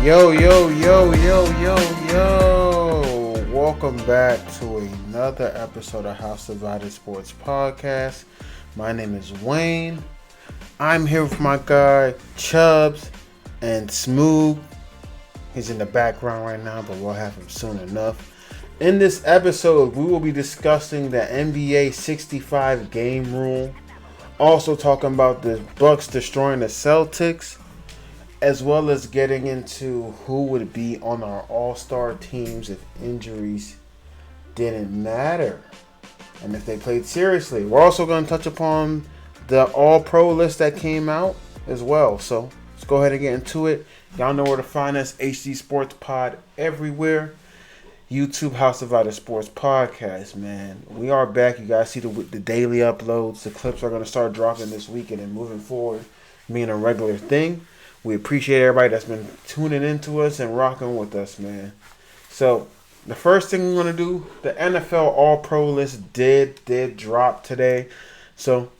Yo, yo, yo, yo, yo, yo. Welcome back to another episode of House of Sports Podcast. My name is Dwayne. I'm here with my guy, Chubbs and Smooth. He's in the background right now, but we'll have him soon enough. In this episode, we will be discussing the NBA 65 game rule. Also talking about the Bucks destroying the Celtics, as well as getting into who would be on our all-star teams if injuries didn't matter and if they played seriously. We're also going to touch upon the all-pro list that came out as well. So let's go ahead and get into it. Y'all know where to find us, hdsportspod everywhere. YouTube House of Sports Podcast, man. We are back. You guys see the daily uploads. The clips are going to start dropping this weekend and moving forward, being a regular thing. We appreciate everybody that's been tuning into us and rocking with us, man. So, the first thing we're going to do, the NFL All-Pro list did drop today. So,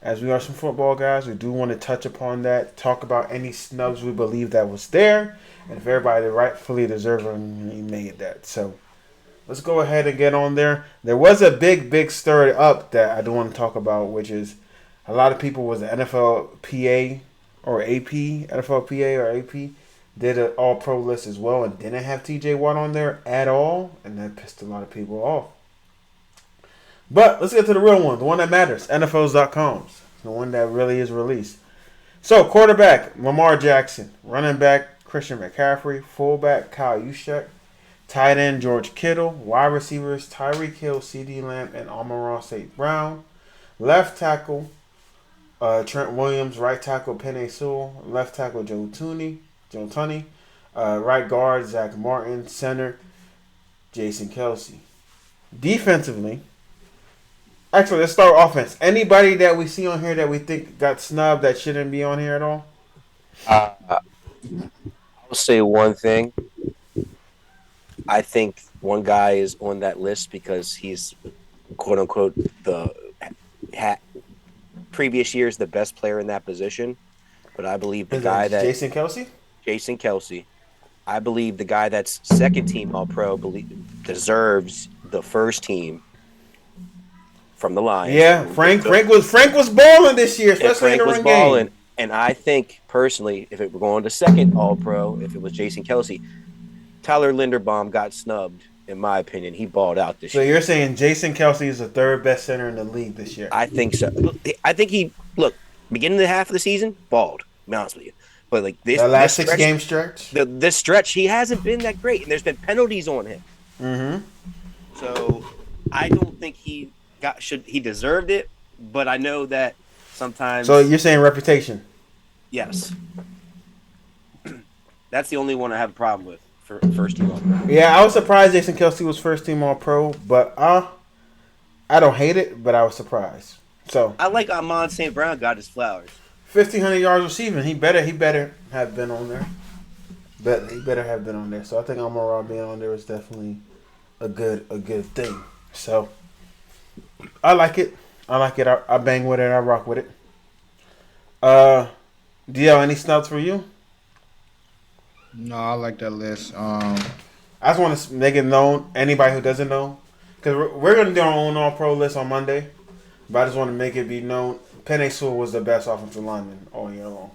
as we are some football guys, we do want to touch upon that, talk about any snubs we believe that was there, and if everybody rightfully deservingly made that. So, let's go ahead and get on there. There was a big stir up that I do want to talk about, which is a lot of people was the NFLPA or AP, NFLPA or AP, did an all-pro list as well and didn't have TJ Watt on there at all, and that pissed a lot of people off. But let's get to the real one, the one that matters, NFLs.com's, the one that really is released. So, quarterback, Lamar Jackson. Running back, Christian McCaffrey. Fullback, Kyle Juszczyk. Tight end, George Kittle. Wide receivers, Tyreek Hill, CeeDee Lamb, and Amon-Ra St. Brown. Left tackle, Trent Williams. Right tackle, Penei Sewell. Left tackle, Joe Tunney. Right guard, Zach Martin. Center, Jason Kelce. Defensively, actually, let's start with offense. Anybody that we see on here that we think got snubbed that shouldn't be on here at all? I'll say one thing. I think one guy is on that list because he's, quote unquote, previous years the best player in that position. But I believe the guy that Jason Kelce. I believe the guy that's second team All Pro deserves the first team from the Lions. Yeah, Frank was balling this year, especially in the run game. And I think personally, if it were going to second All Pro, if it was Jason Kelce, Tyler Linderbaum got snubbed. In my opinion, he balled out this year. So you're saying Jason Kelce is the third best center in the league this year? I think so. I think beginning of the half of the season, balled. To be honest with you, but like this, the last this 6 game stretch, this stretch, he hasn't been that great, and there's been penalties on him. Mm-hmm. So I don't think he deserved it, but I know that sometimes. So you're saying reputation? Yes. That's the only one I have a problem with for first team All-Pro. Yeah, I was surprised Jason Kelce was first team All-Pro, but I don't hate it, but I was surprised. So I like Amon St. Brown got his flowers. 1,500 yards receiving. He better have been on there. But he better have been on there. So I think Amon-Ra being on there is definitely a good thing. So I like it. I bang with it. I rock with it. DL, any snubs for you? No, I like that list. I just want to make it known, anybody who doesn't know, because we're going to do our own All-Pro list on Monday, but I just want to make it be known, Penei Sewell was the best offensive lineman all year long.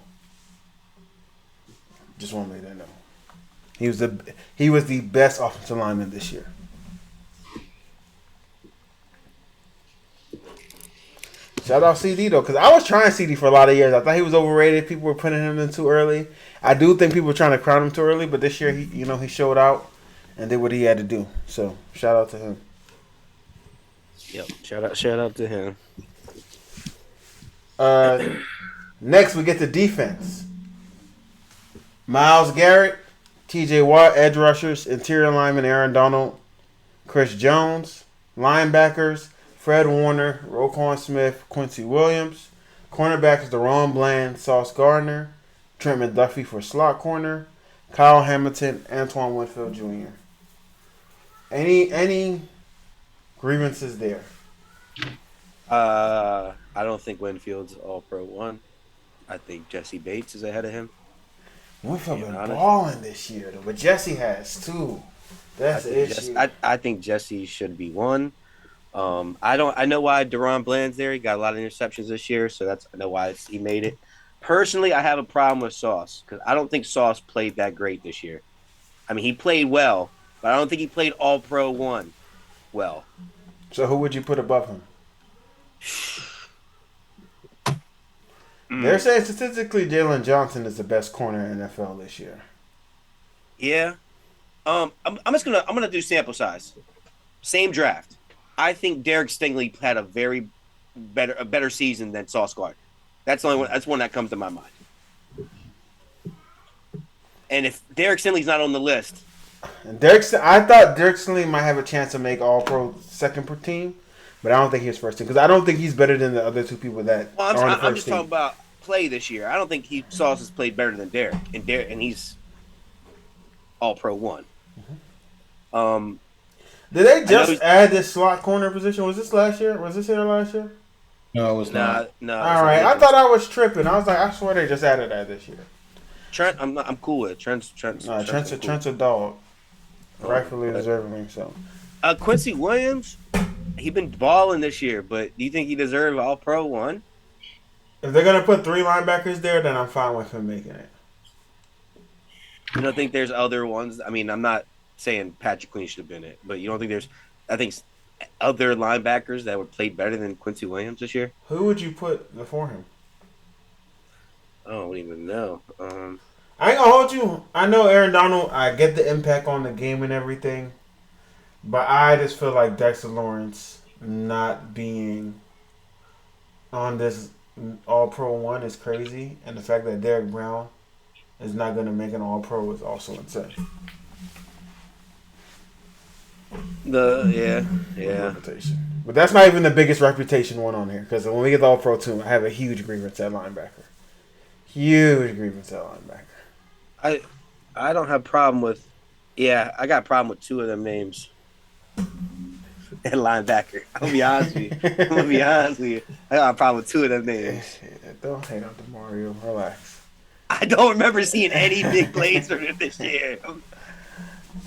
Just want to make that known. He was the best offensive lineman this year. Shout out CD though, because I was trying CD for a lot of years. I thought he was overrated. People were putting him in too early. I do think people were trying to crown him too early, but this year he showed out and did what he had to do. So shout out to him. Yep, shout out to him. Next we get to defense. Myles Garrett, TJ Watt, edge rushers, interior lineman Aaron Donald, Chris Jones, linebackers Fred Warner, Roquan Smith, Quincy Williams. Cornerbacks Deron Bland, Sauce Gardner, Trent McDuffie for slot corner, Kyle Hamilton, Antoine Winfield Jr. Any grievances there? I don't think Winfield's All-Pro 1. I think Jesse Bates is ahead of him. Winfield been balling this year, though, but Jesse has too. That's the issue. I think Jesse should be one. I know why Deron Bland's there. He got a lot of interceptions this year, so I know why he made it. Personally, I have a problem with Sauce because I don't think Sauce played that great this year. I mean, he played well, but I don't think he played All Pro 1 well. So who would you put above him? They're saying statistically Jalen Johnson is the best corner in NFL this year. Yeah. I'm gonna do sample size. Same draft. I think Derek Stingley had a better season than Sauce Gardner. That's the only one. That's one that comes to my mind. And if Derek Stingley's not on the list, I thought Derek Stingley might have a chance to make All Pro second per team, but I don't think he's first team because I don't think he's better than the other two people that are on the first I'm just team. talking about play this year. I don't think Sauce has played better than Derek, and he's All Pro 1. Mm-hmm. Did they just add this slot corner position? Was this last year? Was this here last year? No, it was not. No. All right, I thought I was tripping. I was like, I swear they just added that this year. Trent, I'm cool with it. Trent's a dog, rightfully deserving. So, Quincy Williams, he been balling this year, but do you think he deserves All Pro 1? If they're gonna put 3 linebackers there, then I'm fine with him making it. You don't think there's other ones? I mean, I'm not saying Patrick Queen should have been it, but you don't think I think other linebackers that were played better than Quincy Williams this year? Who would you put before him? I don't even know. I ain't gonna hold you. I know Aaron Donald. I get the impact on the game and everything, but I just feel like Dexter Lawrence not being on this All Pro 1 is crazy, and the fact that Derek Brown is not gonna make an All Pro is also insane. Reputation. But that's not even the biggest reputation one on here because when we get the All Pro 2, I have a huge grievance at linebacker. I don't have a problem with. Yeah, I got a problem with 2 of them names. And linebacker. I'm gonna be honest with you. I got a problem with 2 of them names. Don't hate on DeMario. Relax. I don't remember seeing any big plays from him this year.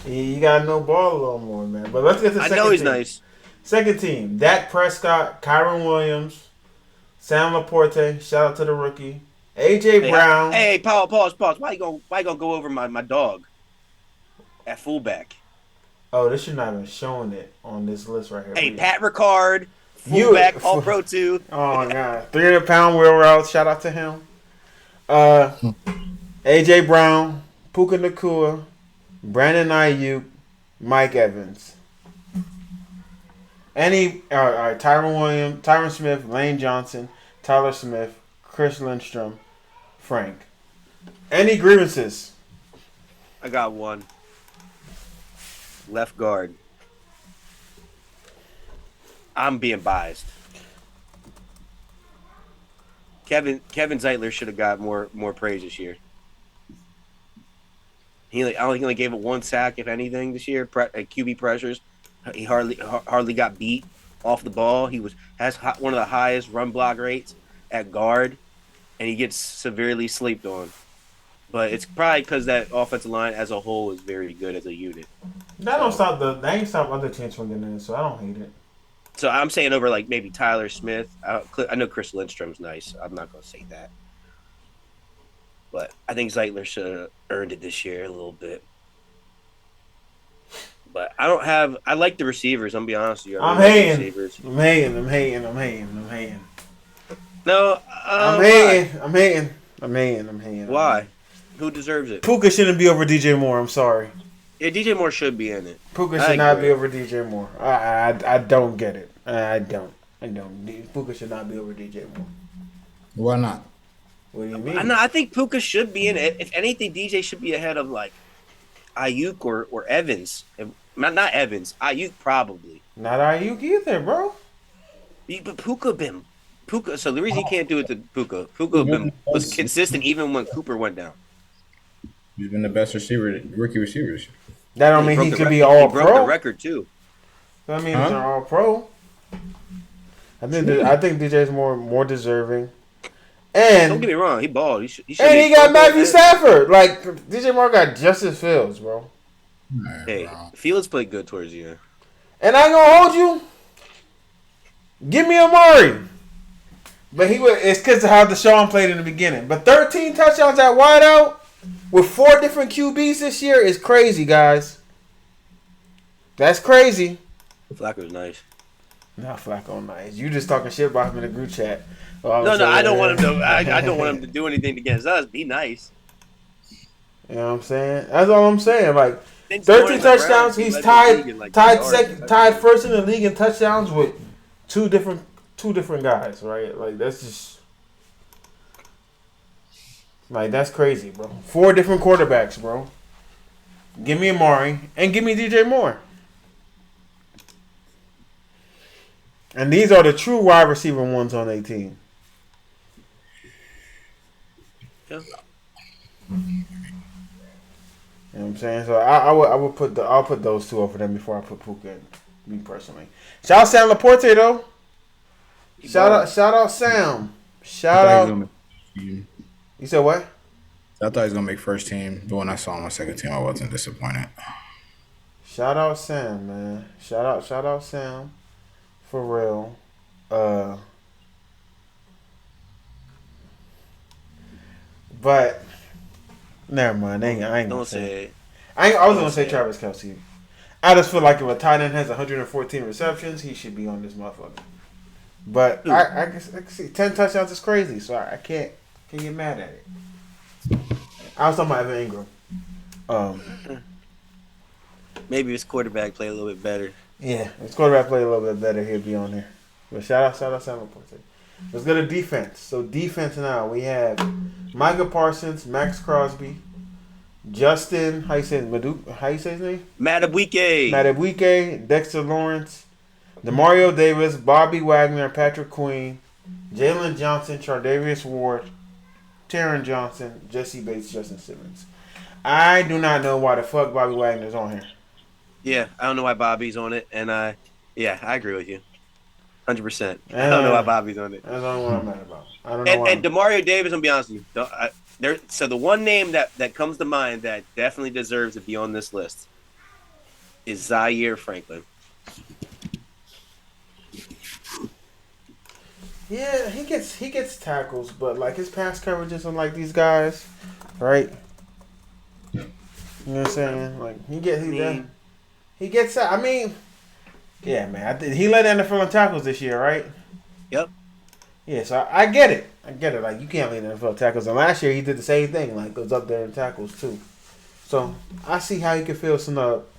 You gotta know ball a little more, man. But let's get to second team. I know he's nice. Second team: Dak Prescott, Kyron Williams, Sam Laporte. Shout out to the rookie. AJ Brown. Hey, pause. Why you gonna go over my dog at fullback? Oh, this should not have been showing it on this list right here. Hey, Pat Ricard, fullback, All Pro 2. Oh god, 300-pound wheel route. Shout out to him. AJ Brown, Puka Nacua, Brandon Ayuk, Mike Evans. All right, Tyron Smith, Lane Johnson, Tyler Smith, Chris Lindstrom, Frank. Any grievances? I got one. Left guard. I'm being biased. Kevin Zeitler should have got more praise this year. I don't think he only gave it 1 sack, if anything, this year. QB pressures. He hardly got beat off the ball. He has one of the highest run block rates at guard, and he gets severely slept on. But it's probably because that offensive line as a whole is very good as a unit. That ain't stop other teams from getting in, so I don't hate it. So I'm saying over like maybe Tyler Smith. I know Chris Lindstrom's nice. I'm not going to say that. But I think Zeitler should have earned it this year a little bit. But I like the receivers. I'm going to be honest with you. I'm hating. No, I'm hating. Why? Who deserves it? Puka shouldn't be over DJ Moore. I'm sorry. Yeah, DJ Moore should be in it. Puka should not be over DJ Moore. I don't get it. I don't. Puka should not be over DJ Moore. Why not? What do you mean? I think Puka should be in it. If anything, DJ should be ahead of like Ayuk or Evans. Not Evans. Ayuk probably. Not Ayuk either, bro. But Puka. So the reason you can't do it to Puka was consistent even when Cooper went down. He's been the best rookie receiver. That don't mean he could be all pro. He broke the record too. That means they're all pro. I think DJ's more deserving. Don't get And me wrong, he balled. He should. and he got Matthew Stafford. Like DJ Moore got Justice Fields, bro. Man, Hey, bro. Fields played good towards the end. And I ain't gonna hold you. Give me Amari. But it's because of how Deshaun played in the beginning. But 13 touchdowns at wideout with 4 different QBs this year is crazy, guys. That's crazy. Flacco's nice. Not Flacco nice. You just talking shit about him in the group chat. No, I don't want him to. I don't want him to do anything against us. Be nice. You know what I'm saying? That's all I'm saying. Like 13 Browns, touchdowns. He's tied yards. tied first in the league in touchdowns with two different guys, right? Like that's just like that's crazy, bro. 4 different quarterbacks, bro. Give me Amari and give me DJ Moore. And these are the true wide receiver ones on 18. Yeah. You know what I'm saying? So I'll put those 2 over them before I put Puka in, me personally. Shout out Sam Laporte though. Shout out Sam. Shout out. You said what? I thought he was gonna make first team, but when I saw him on second team, I wasn't disappointed. Shout out Sam, man. Shout out Sam. For real. But never mind. I ain't gonna say it. I was gonna say Travis Kelce. I just feel like if a tight end has 114 receptions, he should be on this motherfucker. But I can see 10 touchdowns is crazy, so I can't get mad at it. I was talking about Evan Ingram. Maybe his quarterback play a little bit better. Yeah, his quarterback play a little bit better. He'll be on there. But shout out Sam Laporte. Let's go to defense. So defense now we have Micah Parsons, Max Crosby, Justin. How you say his name? Matabwike, Dexter Lawrence, Demario Davis, Bobby Wagner, Patrick Queen, Jalen Johnson, Chardavius Ward, Taron Johnson, Jesse Bates, Justin Simmons. I do not know why the fuck Bobby Wagner's on here. Yeah, I don't know why Bobby's on it, and I agree with you, 100%. I don't know why Bobby's on it. That's the only one I'm mad about. I don't know. And Demario Davis, I'm be honest with you. So the one name that comes to mind that definitely deserves to be on this list is Zaire Franklin. Yeah, he gets tackles, but like his pass coverage isn't like these guys, right? You know what I'm saying? Like he gets. I mean, yeah, man. He led the NFL in tackles this year, right? Yep. Yeah, so I get it. Like you can't lead the NFL in tackles, and last year he did the same thing. Like goes up there in tackles too. So I see how he could feel some up.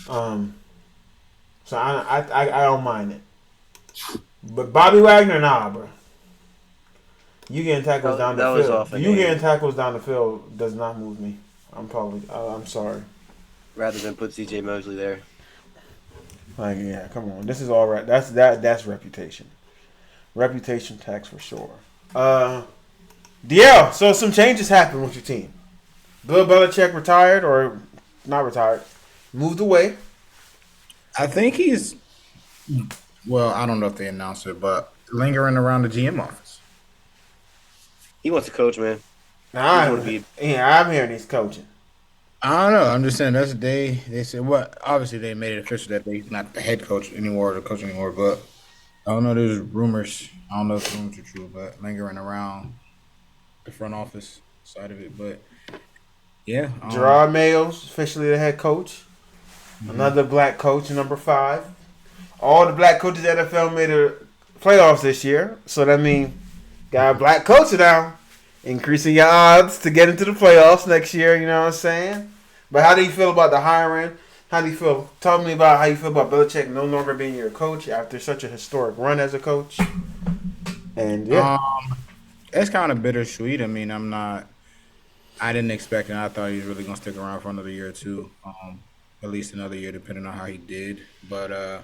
So I don't mind it. But Bobby Wagner, nah, bro. You getting tackles down the field. You getting tackles down the field does not move me. I'm sorry. Rather than put C.J. Mosley there. Like, yeah, come on. This is all right. That's reputation. Reputation tax for sure. DL, so some changes happened with your team. Bill Belichick retired or not retired. Moved away. I think he's I don't know if they announced it, but lingering around the GM office. He wants to coach, man. I'm hearing he's coaching. I don't know. I'm just saying they said obviously they made it official that he's not the head coach anymore or the coach anymore, but I don't know, there's rumors. I don't know if the rumors are true, but lingering around the front office side of it. But yeah. Gerard Mayo's officially the head coach. Mm-hmm. Another black coach, number 5. All the black coaches in the NFL made the playoffs this year. So that means got a black coach now. Increasing your odds to get into the playoffs next year, you know what I'm saying? But how do you feel about the hiring? How do you feel? Tell me about how you feel about Belichick no longer being your coach after such a historic run as a coach. And yeah. It's kind of bittersweet. I mean, I didn't expect it. I thought he was really going to stick around for another year or two. At least another year, depending on how he did. But,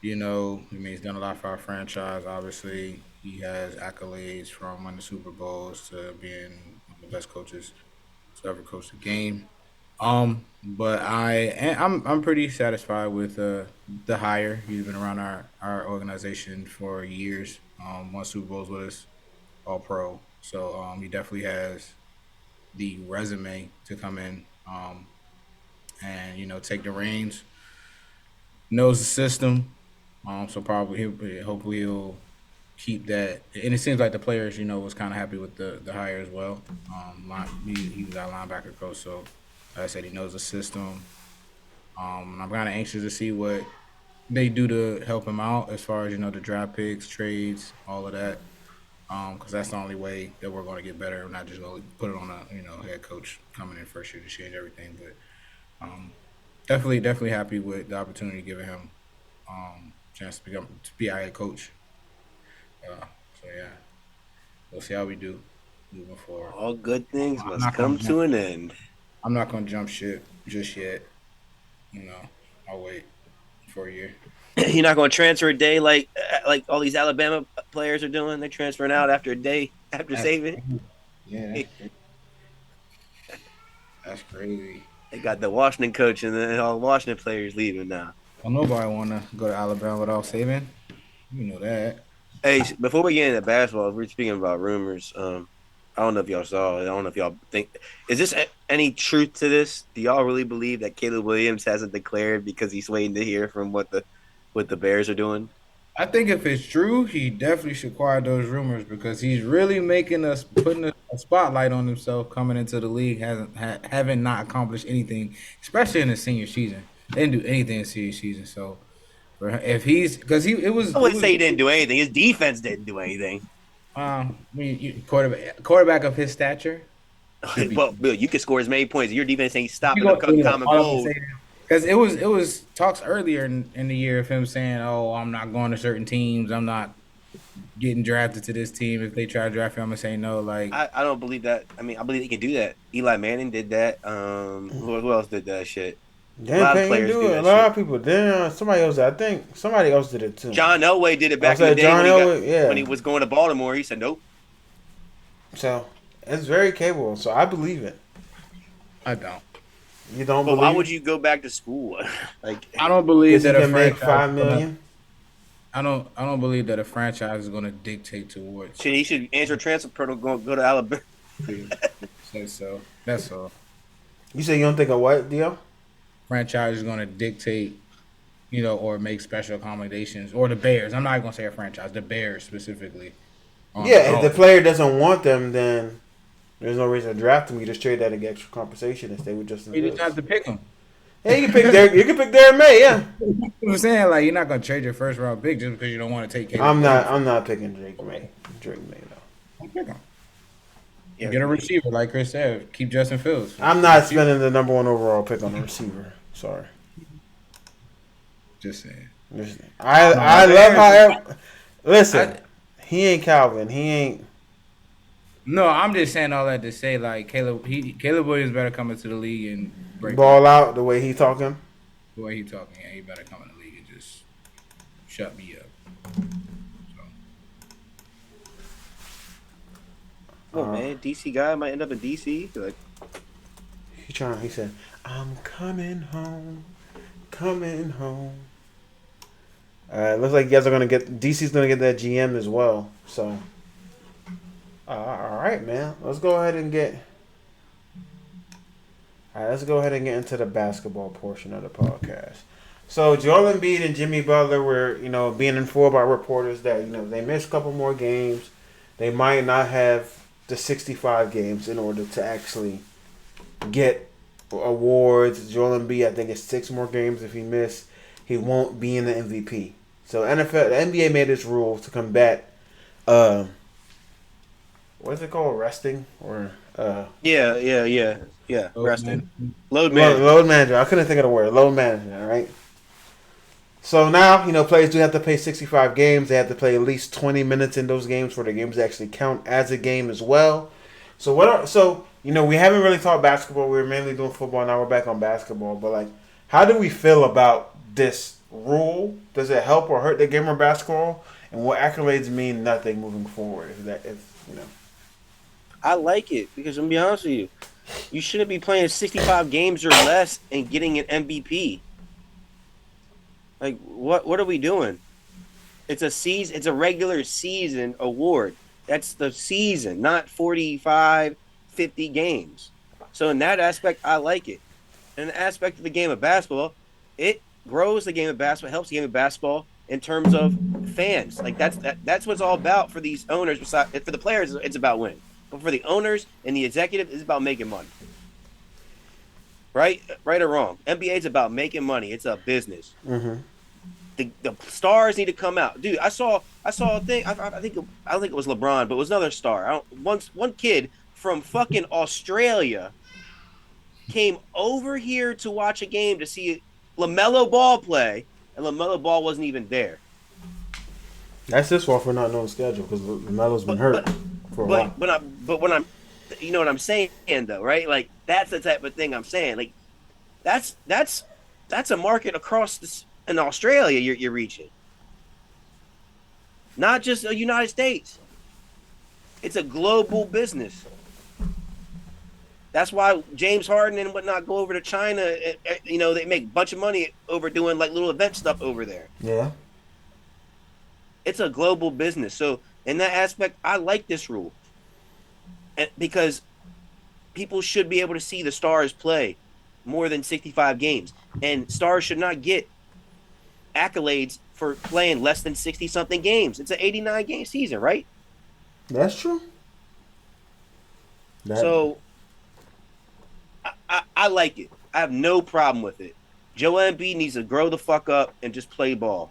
he's done a lot for our franchise, obviously. He has accolades from winning Super Bowls to being one of the best coaches to ever coach the game. But I'm pretty satisfied with the hire. He's been around our organization for years. Won Super Bowls with us All Pro. So he definitely has the resume to come in and take the reins. Knows the system. So probably hopefully he'll keep that. And it seems like the players was kind of happy with the hire as well. He was our linebacker coach, so like I said, he knows the system. I'm kind of anxious to see what they do to help him out as far as the draft picks, trades, all of that. Because that's the only way that we're going to get better. We're not just going to put it on a head coach coming in first year to change everything. But definitely happy with the opportunity given him chance to be our head coach. So yeah, we'll see how we do moving forward. All good things must come to an end. I'm not going to jump ship just yet. I'll wait for a year. You're not going to transfer a day like all these Alabama players are doing. They're transferring out after a day after saving. Yeah, that's crazy. They got the Washington coach and then all the Washington players leaving now. Well, nobody want to go to Alabama without saving. You know that. Hey, before we get into basketball, we're speaking about rumors. I don't know if y'all saw it. I don't know if y'all think. Is this any truth to this? Do y'all really believe that Caleb Williams hasn't declared because he's waiting to hear from what the Bears are doing? I think if it's true, he definitely should quiet those rumors because he's really putting a spotlight on himself coming into the league. Haven't not accomplished anything, especially in the senior season. They didn't do anything in the senior season. So if he's because I wouldn't say he didn't do anything. His defense didn't do anything. Quarterback of his stature. Well, Bill, you can score as many points. Your defense ain't stopping the common cold. Because it was talks earlier in the year of him saying, "Oh, I'm not going to certain teams. I'm not getting drafted to this team. If they try to draft him, I'm gonna say no." Like I don't believe that. I mean, I believe he can do that. Eli Manning did that. Who else did that shit? A lot of players do it. A lot of people did. Somebody else. I think somebody else did it too. John Elway did it back in the day when he was going to Baltimore. He said nope. So it's very capable. So I believe it. I don't. You don't. But why would you go back to school? Like I don't believe that a franchise make $5 million. I don't believe that a franchise is going to dictate towards. He should answer transfer protocol. Go to Alabama. So that's all. You say you don't think of what deal? Franchise is going to dictate, or make special accommodations, or the Bears. I'm not going to say a franchise. The Bears specifically. If the player doesn't want them, then there's no reason to draft them. You just trade that to get extra compensation and stay with Justin. You just have to pick them. Yeah, you can pick Derek. You can pick Darrell May. Yeah. I'm saying you're not going to trade your first round pick just because you don't want to take care. I'm not picking Drake May. Drake May though. Pick him. Yeah, get a receiver like Chris said. Keep Justin Fields. I'm not spending the number 1 overall pick on a receiver. Sorry. Just saying. I love how. Listen, he ain't Calvin. He ain't. No, I'm just saying all that to say Caleb Williams better come into the league and break ball out the way he talking. The way he talking, yeah, he better come in the league and just shut me up. Oh man, DC guy might end up in DC. Like he said, "I'm coming home, coming home." Looks like you guys are gonna get DC's gonna get that GM as well. So, all right, man. Let's go ahead and get into the basketball portion of the podcast. So, Joel Embiid and Jimmy Butler were, being informed by reporters that they missed a couple more games. They might not have the 65 games in order to actually get awards. Joel Embiid, I think it's 6 more games. If he missed, he won't be in the MVP. So the NBA made this rule to combat, what is it called, resting or yeah, resting, load management. I couldn't think of the word, load management, right? So now, players do have to play 65 games. They have to play at least 20 minutes in those games for the games to actually count as a game as well. So we haven't really talked basketball. We were mainly doing football. Now we're back on basketball. But how do we feel about this rule? Does it help or hurt the game of basketball? And what accolades mean nothing moving forward? I like it because I'm gonna be honest with you, you shouldn't be playing 65 games or less and getting an MVP. What are we doing? It's a regular season award. That's the season, not 45, 50 games. So in that aspect, I like it. In the aspect of the game of basketball, it grows the game of basketball, helps the game of basketball in terms of fans. Like that's what it's all about for these owners. For the players, it's about winning. But for the owners and the executive, it's about making money. Right or wrong. NBA is about making money. It's a business. Mm-hmm. The stars need to come out, dude. I saw a thing. I don't think it was LeBron, but it was another star. One kid from fucking Australia came over here to watch a game to see LaMelo Ball play, and LaMelo Ball wasn't even there. That's his fault for not knowing schedule because LaMelo's been hurt for a while. But when I'm, you know what I'm saying though, right? Like that's the type of thing I'm saying. Like that's a market across this in Australia you're reaching, not just the United States. It's a global business. That's why James Harden and whatnot go over to China. You know, they make a bunch of money over doing like little event stuff over there. Yeah. It's a global business. So in that aspect, I like this rule. Because people should be able to see the stars play more than 65 games. And stars should not get accolades for playing less than 60-something games. It's an 89-game season, right? That's true. So I like it. I have no problem with it. Joel Embiid needs to grow the fuck up and just play ball.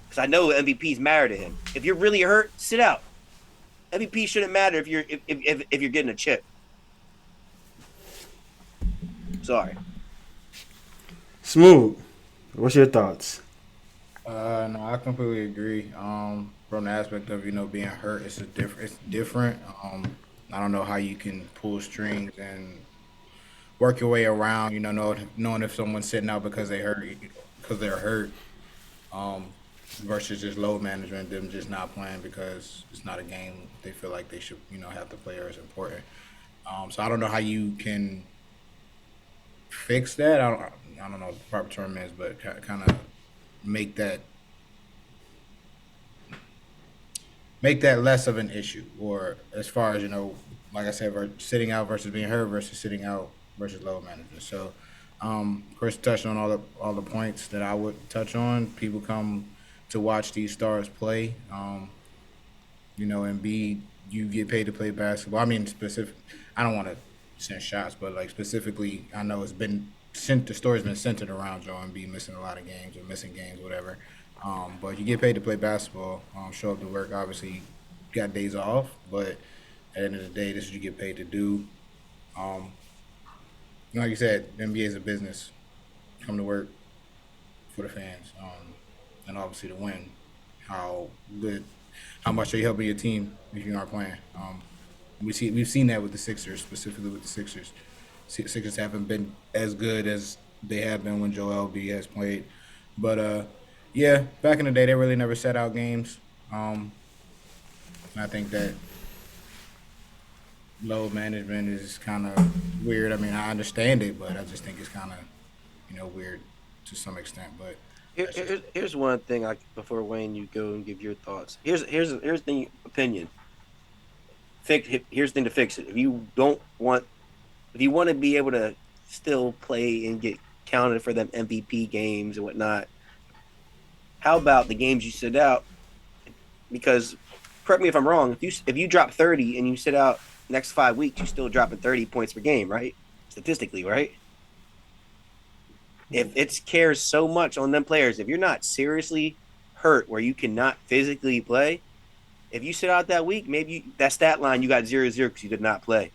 Because I know MVP's married to him. If you're really hurt, sit out. MVP shouldn't matter if you're getting a chip. Sorry. Smooth. What's your thoughts? No, I completely agree. From the aspect of being hurt, it's different. I don't know how you can pull strings and work your way around. Knowing if someone's sitting out because they're hurt. Versus just load management, them just not playing because it's not a game they feel like they should, have the player as important. So I don't know how you can fix that. I don't know what the proper term is, but kind of make that less of an issue. Or as far as like I said, sitting out versus being hurt versus sitting out versus load management. So Chris touched on all the points that I would touch on. People come to watch these stars play, and you get paid to play basketball. I mean, I don't want to send shots, but like specifically, I know the story's been centered around Joe Embiid missing a lot of games or missing games, whatever. But you get paid to play basketball, show up to work. Obviously, you got days off, but at the end of the day, this is what you get paid to do. Like you said, the NBA is a business. Come to work for the fans. And obviously to win. How much are you helping your team if you aren't playing? We've seen that with the Sixers, specifically with the Sixers. Sixers haven't been as good as they have been when Joel Embiid has played. But yeah, back in the day they really never set out games. And I think that load management is kind of weird. I mean, I understand it, but I just think it's kind of weird to some extent. But here's one thing. Before Wayne, you go and give your thoughts. Here's the opinion. Here's the thing to fix it. If you want to be able to still play and get counted for them MVP games and whatnot, how about the games you sit out? Because correct me if I'm wrong. If you drop 30 and you sit out next 5 weeks, you're still dropping 30 points per game, right? Statistically, right? If it cares so much on them players, if you're not seriously hurt where you cannot physically play, if you sit out that week, maybe that stat line you got 0-0 because you did not play,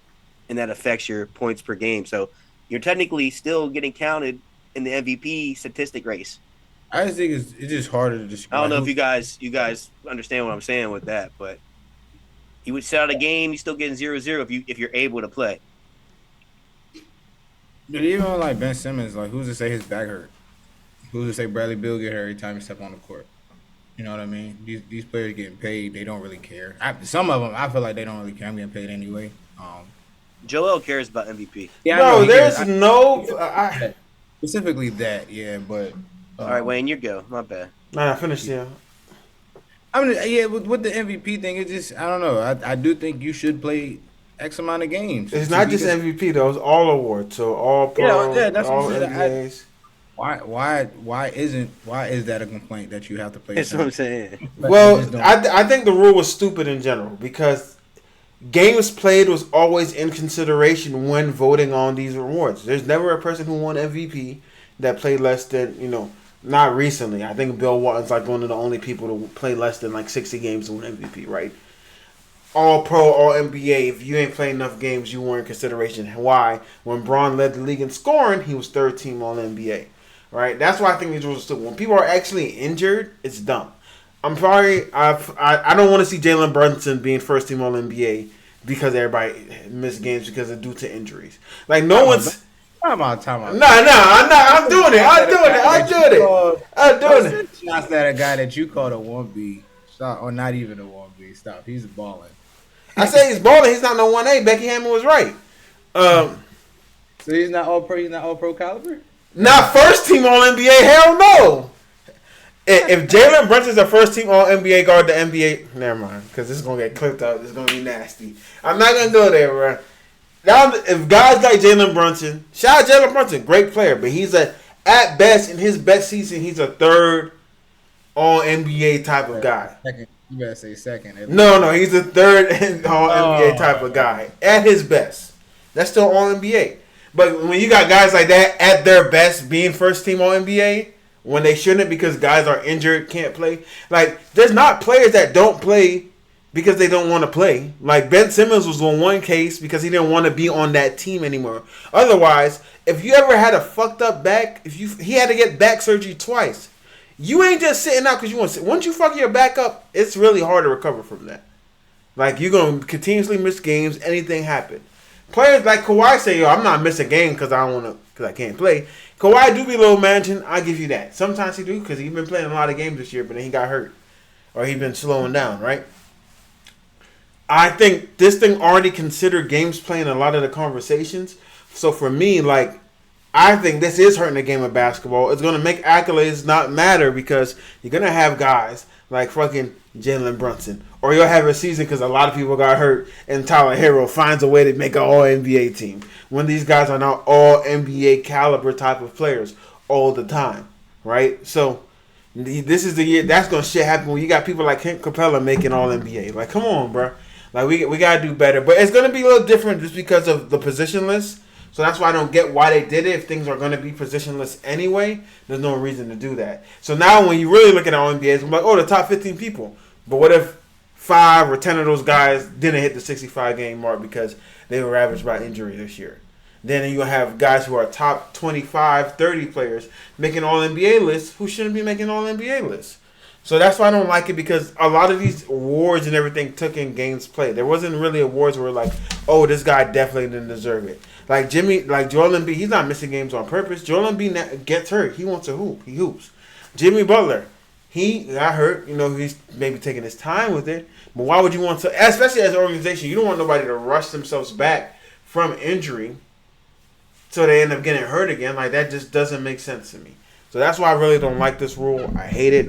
and that affects your points per game. So you're technically still getting counted in the MVP statistic race. I just think it's just harder to describe. I don't know if you guys understand what I'm saying with that, but you would sit out a game, you still getting 0-0 if you're able to play. But even like Ben Simmons, like who's to say his back hurt? Who's to say Bradley Beal get hurt every time he step on the court? You know what I mean? These players getting paid, they don't really care. Some of them, I feel like they don't really care. I'm getting paid anyway. Joel cares about MVP. Yeah, no, there's specifically that. Yeah, but all right, Wayne, you go. My bad. Nah, finish. Yeah. I mean, yeah, with the MVP thing, it's just I don't know. I do think you should play X amount of games. It's not just MVP though; it's all awards. So all Yeah, pro, that's what I'm all saying. NBAs. Why is that a complaint that you have to play? That's what I'm saying. Well, I think the rule was stupid in general because games played was always in consideration when voting on these awards. There's never a person who won MVP that played less than, not recently. I think Bill Walton's like one of the only people to play less than like 60 games to win MVP, right? All pro, all NBA. If you ain't playing enough games, you weren't in consideration. Why? When Braun led the league in scoring, he was third team all NBA, right? That's why I think these rules are stupid. When people are actually injured, it's dumb. I'm sorry. I don't want to see Jalen Brunson being first team all NBA because everybody missed games because of due to injuries. Like no one's. Time out. No, I'm not. I'm doing it. Shots that a guy that you called a 1B. Stop, or not even a 1B. Stop. He's balling. I say he's balling. He's not no 1A. Becky Hammond was right. So he's not all pro. He's not all pro caliber. Not first team all NBA. Hell no. If Jalen Brunson's a first team all NBA guard, the NBA. Never mind, because this is gonna get clipped out. This is gonna be nasty. I'm not gonna go there, bro. Now, if guys like Jalen Brunson, shout out Jalen Brunson, great player, but he's at best in his best season, he's a third all NBA type of guy. Second. You better say second. No, he's a third all NBA type of guy at his best. That's still all NBA. But when you got guys like that at their best being first team all NBA, when they shouldn't because guys are injured, can't play. Like, there's not players that don't play because they don't want to play. Like, Ben Simmons was on one case because he didn't want to be on that team anymore. Otherwise, if you ever had a fucked up back, he had to get back surgery twice. You ain't just sitting out because you want to sit. Once you fuck your back up, it's really hard to recover from that. Like, you're going to continuously miss games. Anything happen. Players like Kawhi say, yo, I'm not missing a game because I can't play. Kawhi do be low managing. I give you that. Sometimes he do because he's been playing a lot of games this year, but then he got hurt. Or he been slowing down, right? I think this thing already considered games playing a lot of the conversations. So for me, like, I think this is hurting the game of basketball. It's going to make accolades not matter because you're going to have guys like fucking Jalen Brunson. Or you'll have a season because a lot of people got hurt and Tyler Hero finds a way to make an all-NBA team. When these guys are not all-NBA caliber type of players all the time, right? So this is the year that's going to shit happen when you got people like Clint Capella making all-NBA. Like, come on, bro. Like, we got to do better. But it's going to be a little different just because of the positionless. So that's why I don't get why they did it. If things are going to be positionless anyway, there's no reason to do that. So now when you really look at all NBAs, I'm like, oh, the top 15 people. But what if 5 or 10 of those guys didn't hit the 65-game mark because they were ravaged by injury this year? Then you'll have guys who are top 25, 30 players making all-NBA lists who shouldn't be making all-NBA lists. So that's why I don't like it because a lot of these awards and everything took in games played. There wasn't really awards where like, oh, this guy definitely didn't deserve it. Like Joel Embiid, he's not missing games on purpose. Joel Embiid gets hurt. He wants to hoop. He hoops. Jimmy Butler, he got hurt. He's maybe taking his time with it. But why would you want to, especially as an organization, you don't want nobody to rush themselves back from injury so they end up getting hurt again. Like, that just doesn't make sense to me. So that's why I really don't like this rule. I hate it.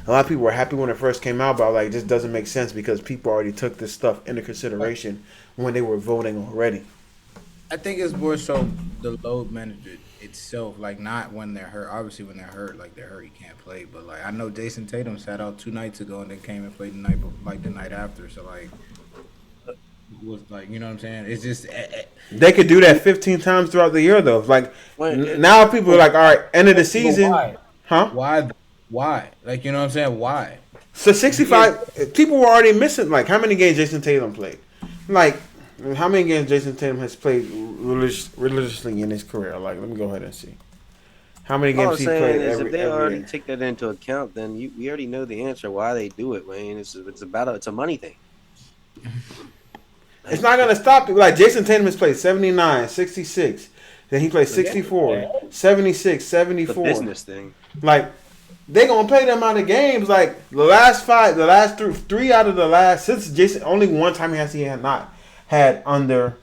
A lot of people were happy when it first came out, but like, it just doesn't make sense because people already took this stuff into consideration when they were voting already. I think it's more so the load management itself, like not when they're hurt. Obviously, when they're hurt, you can't play. But like, I know Jason Tatum sat out 2 nights ago and then came and played the night after. So like, it was like, you know what I'm saying? It's just they could do that 15 times throughout the year though. Like now, people are like, all right, end of the season, huh? Why? Like, you know what I'm saying? Why? So 65 people were already missing. Like, how many games Jason Tatum played? Like, how many games Jason Tatum has played religiously in his career? Like, let me go ahead and see. How many games he played if they already year? take that into account, then we already know the answer why they do it, Wayne. It's a money thing. It's not going to stop people. Like, Jason Tatum has played 79, 66. Then he played 64, 76, 74. The business thing. Like, they going to play them out of games. Like, the last three out of the last, since Jason, only one time he had not had under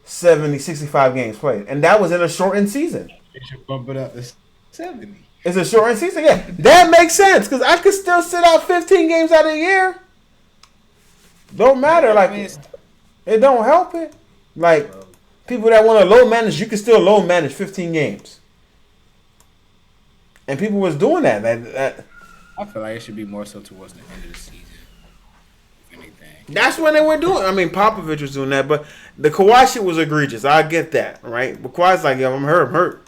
65 games played. And that was in a shortened season. They should bump it up to 70. It's a shortened season. Yeah, that makes sense because I could still sit out 15 games out of the year. Don't matter. It don't help it. Like people that want to low manage, you can still low manage 15 games. And people was doing that. I feel like it should be more so towards the end of the season. If anything. That's when they were doing. I mean, Popovich was doing that, but the Kawhi shit was egregious. I get that, right? But Kawhi's like, yo, I'm hurt.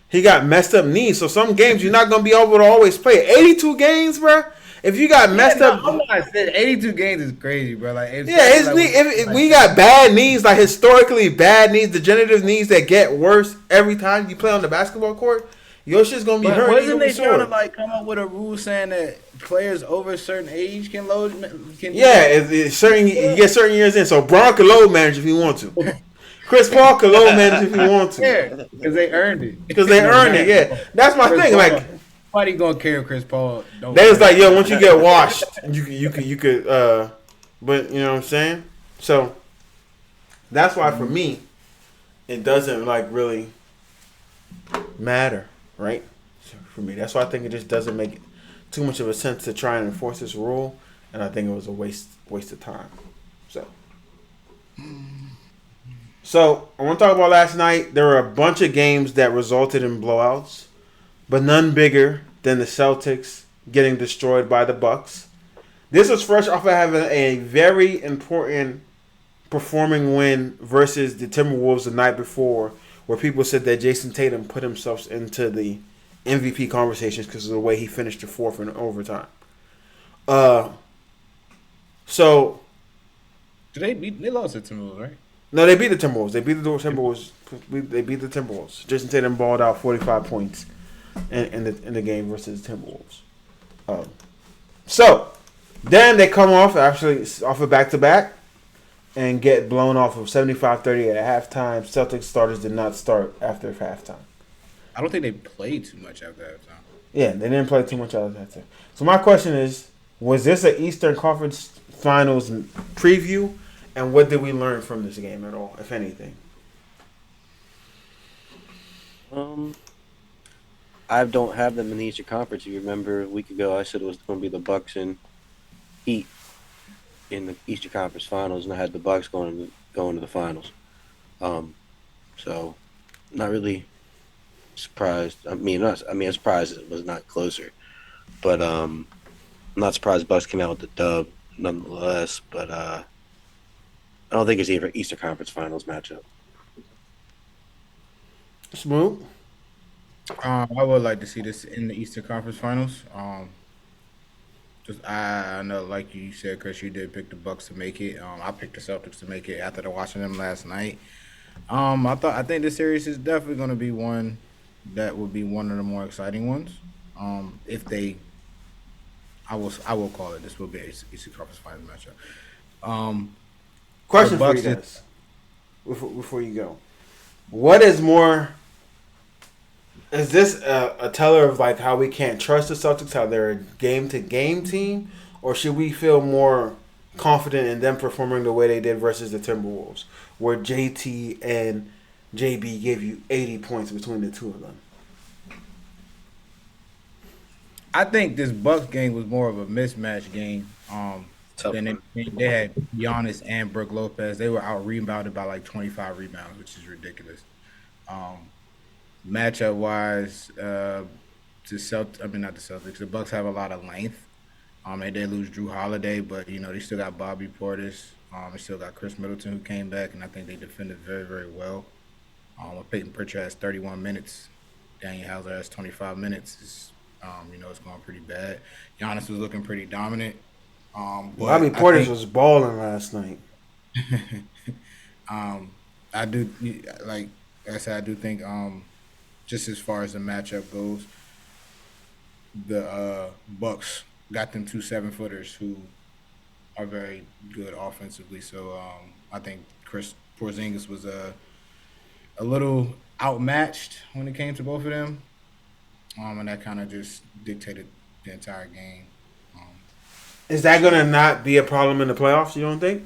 He got messed up knees, so some games you're not gonna be able to always play. 82 games, bro. If you got messed up, I'm not saying 82 games is crazy, bro. Like, his knee. If we got bad knees, like historically bad knees, degenerative knees that get worse every time you play on the basketball court, your shit's gonna be hurt. Wasn't they trying to come up with a rule saying that players over a certain age can load? It's certain. You get certain years in, so Bron can load manage if he want to. Chris Paul can load manage if he want to. Yeah, because they earned it. Yeah, that's my thing. Paul, like, nobody gonna care if Chris Paul. They was like, yo, once you get washed, you could. But you know what I'm saying. So that's why for me, it doesn't really matter. Right, so for me, that's why I think it just doesn't make too much of a sense to try and enforce this rule, and I think it was a waste of time. So I want to talk about last night. There were a bunch of games that resulted in blowouts, but none bigger than the Celtics getting destroyed by the Bucks. This was fresh off of having a very important performing win versus the Timberwolves the night before, where people said that Jason Tatum put himself into the MVP conversations because of the way he finished the fourth in overtime. So they lost the Timberwolves, right? No, they beat the Timberwolves. They beat the Timberwolves. Jason Tatum balled out 45 points in the game versus the Timberwolves. So then they come off a back-to-back and get blown off of 75-30 at halftime. Celtics starters did not start after halftime. I don't think they played too much after halftime. Yeah, they didn't play too much after halftime. So my question is, was this an Eastern Conference Finals preview? And what did we learn from this game at all, if anything? I don't have them in the Eastern Conference. You remember a week ago I said it was going to be the Bucks and Heat in the Eastern Conference Finals, and I had the Bucks going to the finals. So not really surprised. I'm surprised it was not closer, but I'm not surprised Bucks came out with the dub nonetheless. But I don't think it's even Eastern Conference Finals matchup. Smooth. I would like to see this in the Eastern Conference Finals. Just I know, like you said, Chris, you did pick the Bucks to make it. I picked the Celtics to make it after watching them last night. I think this series is definitely going to be one that will be one of the more exciting ones. I will call it. This will be a Eastern Conference Finals matchup. Question for you guys before you go: what is more? Is this a teller of like how we can't trust the Celtics, how they're a game-to-game team, or should we feel more confident in them performing the way they did versus the Timberwolves, where JT and JB gave you 80 points between the two of them? I think this Bucks game was more of a mismatch game. Then they had Giannis and Brook Lopez. They were out-rebounded by like 25 rebounds, which is ridiculous. Matchup wise, not the Celtics. The Bucks have a lot of length. They did lose Drew Holiday, but they still got Bobby Portis. They still got Chris Middleton who came back, and I think they defended very, very well. Peyton Pritchard has 31 minutes. Daniel Hauser has 25 minutes. It's going pretty bad. Giannis was looking pretty dominant. Bobby Portis was balling last night. I do think just as far as the matchup goes, the Bucks got them 2 7-footers who are very good offensively. So I think Chris Porzingis was a little outmatched when it came to both of them, and that kind of just dictated the entire game. Is that going to not be a problem in the playoffs, you don't think?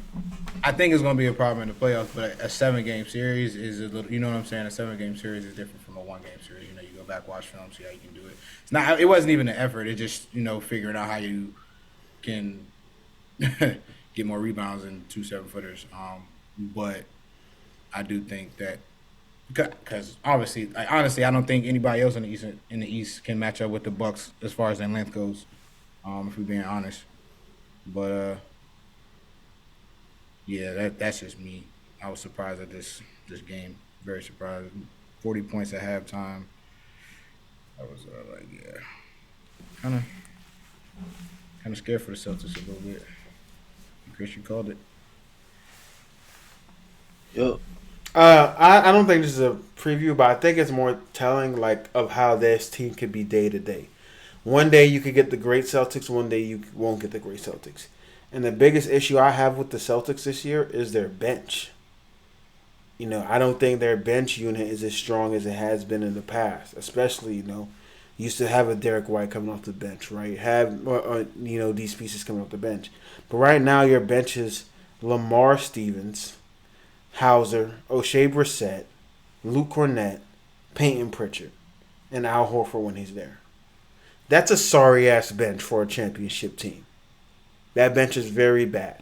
I think it's going to be a problem in the playoffs, but a 7-game series is a little, you know what I'm saying? A 7-game series is different from a 1-game series. You go back, watch film, see how you can do it. It's not. It wasn't even an effort. It just figuring out how you can get more rebounds than 2 7-footers. But I do think that because honestly, I don't think anybody else in the East can match up with the Bucks as far as their length goes. If we're being honest, but yeah, that's just me. I was surprised at this game. Very surprised. 40 points at halftime. I was kind of scared for the Celtics a little bit. Chris, you called it. Yo. I don't think this is a preview, but I think it's more telling of how this team could be day to day. One day you could get the great Celtics, one day you won't get the great Celtics. And the biggest issue I have with the Celtics this year is their bench. I don't think their bench unit is as strong as it has been in the past. Especially, used to have a Derek White coming off the bench, right? Have these pieces coming off the bench. But right now your bench is Lamar Stevens, Hauser, O'Shea Brissett, Luke Cornett, Peyton Pritchard, and Al Horford when he's there. That's a sorry-ass bench for a championship team. That bench is very bad.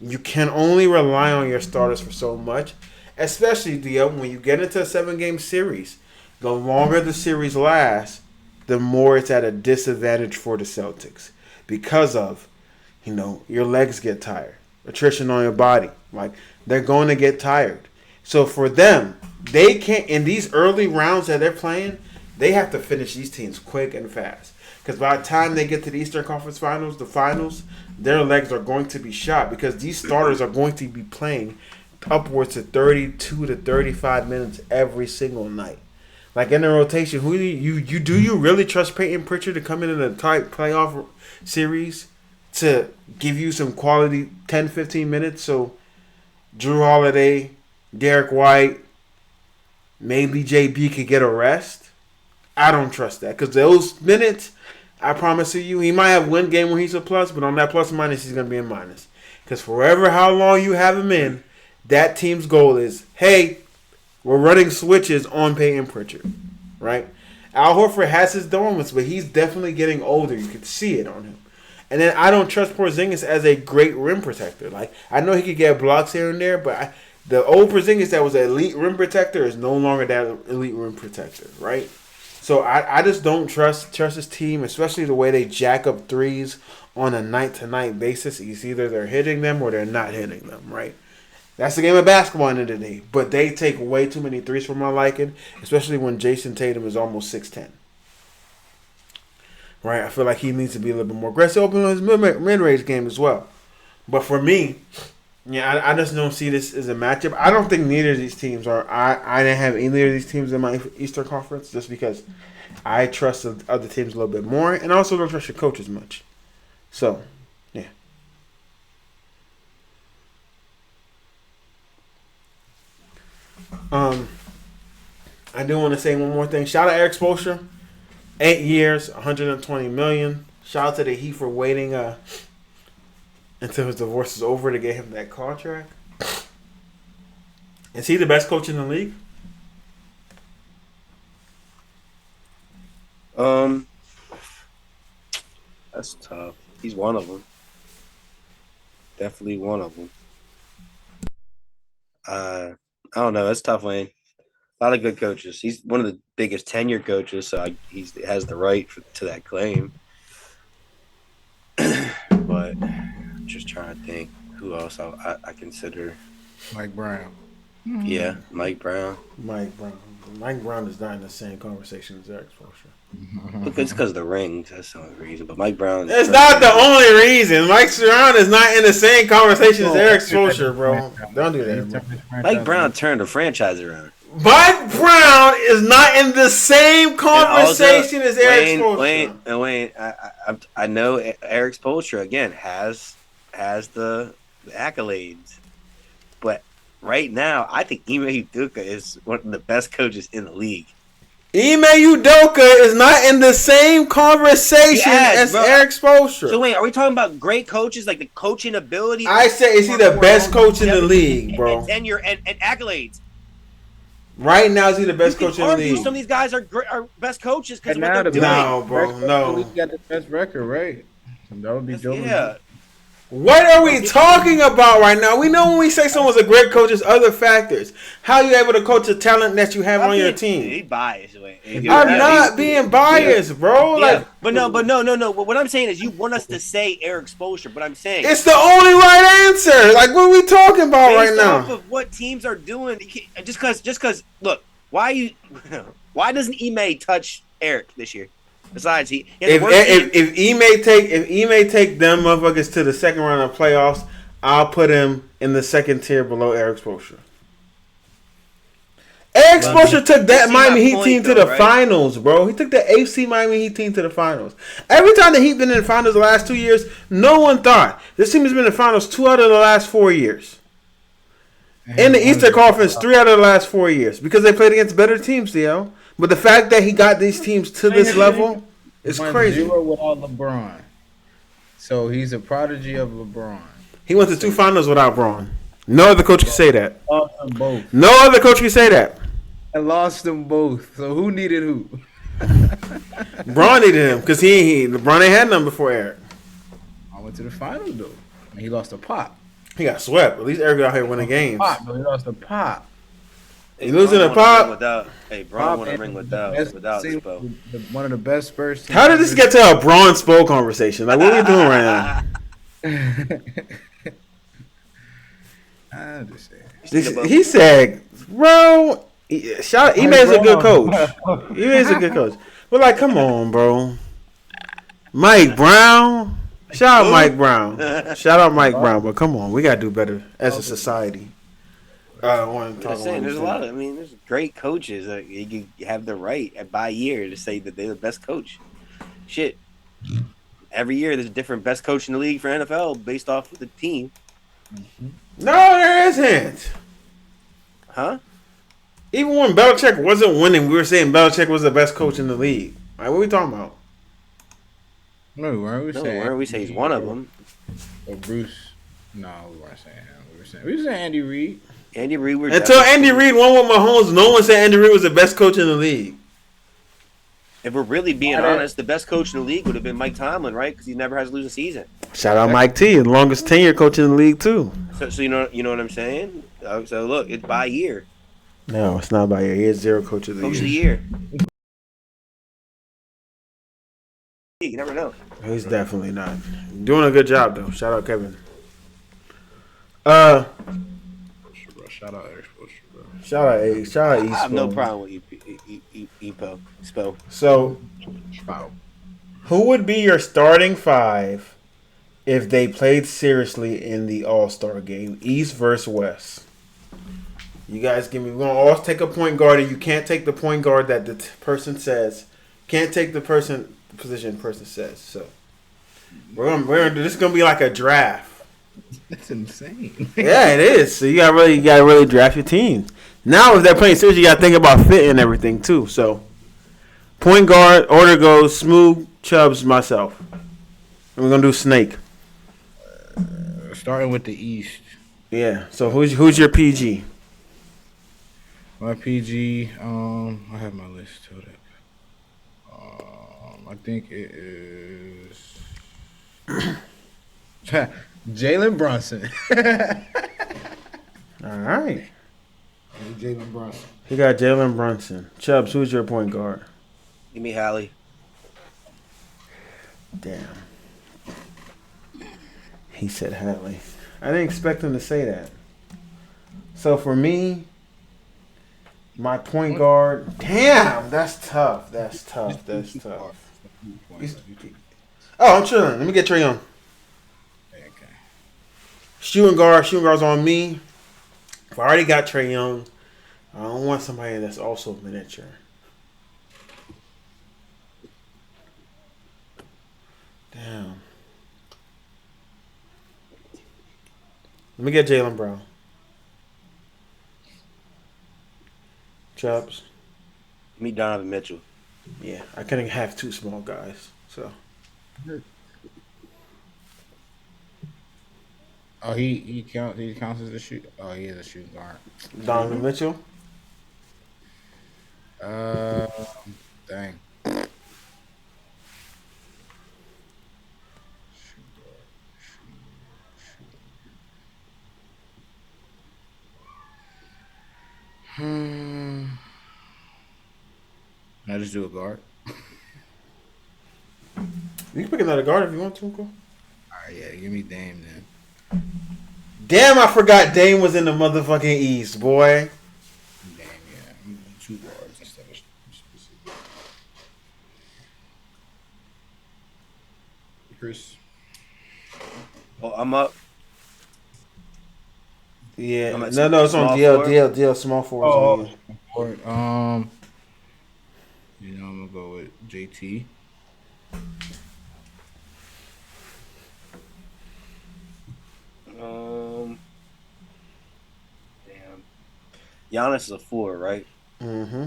You can only rely on your starters for so much, especially, Dio, when you get into a 7-game series. The longer the series lasts, the more it's at a disadvantage for the Celtics because of, your legs get tired, attrition on your body. They're going to get tired. So for them, they can't, in these early rounds that they're playing, they have to finish these teams quick and fast. Because by the time they get to the Eastern Conference Finals, the finals, their legs are going to be shot because these starters are going to be playing upwards of 32 to 35 minutes every single night. In the rotation, do you really trust Peyton Pritchard to come in a tight playoff series to give you some quality 10, 15 minutes? So Drew Holiday, Derek White, maybe JB could get a rest? I don't trust that because those minutes, I promise you, he might have one game where he's a plus, but on that plus minus, he's going to be a minus. Because forever how long you have him in, that team's goal is, hey, we're running switches on Peyton Pritchard, right? Al Horford has his moments, but he's definitely getting older. You can see it on him. And then I don't trust Porzingis as a great rim protector. I know he could get blocks here and there, but the old Porzingis that was an elite rim protector is no longer that elite rim protector, right? So I just don't trust this team, especially the way they jack up threes on a night-to-night basis. It's either they're hitting them or they're not hitting them, right? That's the game of basketball in the end of the day. But they take way too many threes for my liking, especially when Jason Tatum is almost 6'10". Right? I feel like he needs to be a little bit more aggressive, open on his mid-range game as well. But for me, I just don't see this as a matchup. I don't think neither of these teams are. I didn't have either of these teams in my Eastern Conference just because I trust the other teams a little bit more, and I also don't trust your coach as much. So, yeah. I do want to say one more thing. Shout out Eric Spoelstra. 8 years, $120 million. Shout out to the Heat for waiting until his divorce is over to get him that contract. Is he the best coach in the league? That's tough. He's one of them. Definitely one of them. I don't know. That's tough, Wayne. A lot of good coaches. He's one of the biggest tenure coaches, so he has the right to that claim. But I'm just trying to think who else I consider. Mike Brown. Yeah, Mike Brown. Mike Brown is not in the same conversation as Eric Spoelstra. It's because of the rings. That's the only reason. But Mike Brown. It's not the only reason. Mike Brown is not in the same conversation as Eric Spoelstra, bro. Don't do that, bro. Mike Brown turned the franchise around. Mike Brown is not in the same conversation as Eric Spoelstra. Wayne, I know Eric Spoelstra again has the accolades, but right now I think Ime Udoka is one of the best coaches in the league. Ime Udoka is not in the same conversation as Eric Spoelstra. So wait, are we talking about great coaches, like the coaching ability? I say, is he the best coach in the league, bro? And tenure and accolades. Right now, is he the best You coach can in the argue league? some of these guys are best coaches because And of what now they're the doing. No, bro, no. We got the best record, right? That would be Joe. Yeah. What are we talking about right now? We know when we say someone's a great coach, there's other factors. How are you able to coach the talent that you have on your He team? biased. I'm not being biased, bro. Yeah, Like, but no. What I'm saying is, you want us to say Eric Spoelstra, but I'm saying it's the only right answer. Like, what are we talking about right based off now? of what teams are doing, just because. Look, why doesn't Ime touch Eric this year? Besides, he has the worst team. If E may take them motherfuckers to the second round of playoffs, I'll put him in the second tier below Eric Spoelstra. Eric Spoelstra took that Miami Heat team to the finals, bro. He took the AFC Miami Heat team to the finals. Every time the Heat been in the finals the last 2 years, no one thought this team has been in the finals 2 out of the last 4 years. In the Eastern Conference, 3 out of the last 4 years because they played against better teams, Theo. But the fact that he got these teams to this level is crazy. 0 without LeBron, so he's a prodigy of LeBron. He went to 2 finals without Braun. No other coach can say that. Lost them both. No other coach can say that. And lost them both. So who needed who? Braun needed him because LeBron ain't had none before Eric. I went to the finals though, and he lost a pop. He got swept. At least Eric out here winning games. Pop, but he lost a pop. He losing a pop. Braun won a ring without Spo. One of the best Spurs teams. How did this get to a Braun Spo conversation? Like, what are we doing right now? I understand. He said, bro, Ime's a good coach. Ime's a good coach. But, like, come on, bro. Mike Brown. Shout out Mike Brown. But come on, we got to do better as a society. I want to talk about there's a lot of, there's great coaches that you have the right by year to say that they're the best coach. Shit. Every year there's a different best coach in the league for NFL based off of the team. No, there isn't. Huh? Even when Belichick wasn't winning, we were saying Belichick was the best coach in the league. Like, what are we talking about? No, we say he's one of them. Or Bruce. No, we weren't saying him. We were saying Andy Reid. Andy Reid. Until Andy Reid won with Mahomes, no one said Andy Reid was the best coach in the league. If we're really being honest, the best coach in the league would have been Mike Tomlin, right? Because he never has to lose a season. Shout out Mike T, the longest tenure coach in the league too. So you know what I'm saying? So look, it's by year. No, it's not by year. He is 0 coach of the year. Coach of the year. You never know. He's definitely not. Doing a good job though. Shout out Kevin. Shout out Eric Spoelstra, bro. Shout out East. I have no problem with Epo. Spo. So, who would be your starting 5 if they played seriously in the All-Star game, East versus West? You guys give me. We're gonna all take a point guard, and you can't take the point guard that the person says. Can't take the position person says. So we're gonna do this. Is gonna be like a draft. That's insane. Yeah, it is. So you gotta really draft your team. Now, if they're playing serious, you gotta think about fit and everything too. So, point guard order goes Smooth, Chubbs, myself, and we're gonna do Snake. Starting with the East. Yeah. So who's your PG? My PG. I have my list told up. I think it is Jalen Brunson. All right. Jalen Brunson. He got Jalen Brunson. Chubbs, who's your point guard? Give me Hallie. Damn. He said Hallie. I didn't expect him to say that. So for me, my point guard. Damn, that's tough. Oh, I'm chilling. Let me get Trae Young. Okay. Shooting guard's on me. If I already got Trae Young, I don't want somebody that's also miniature. Damn. Let me get Jaylen Brown. Chubbs. Give me Donovan Mitchell. Yeah, I couldn't have 2 small guys. So. Oh, he counts as a shoot. Oh, he is a shooting guard. Donovan Mitchell. Uh, dang. Can I just do a guard? You can pick another guard if you want to. Uncle. All right, yeah, give me Dame then. Damn, I forgot Dame was in the motherfucking East, boy. Dame, yeah. I'm doing 2 guards instead of specific. Chris. Oh, I'm up. Yeah, I'm at no, it's on small DL, forward. DL, small forwards on you. Forward. I'm gonna go with JT. Damn. Giannis is a 4, right? Mm-hmm.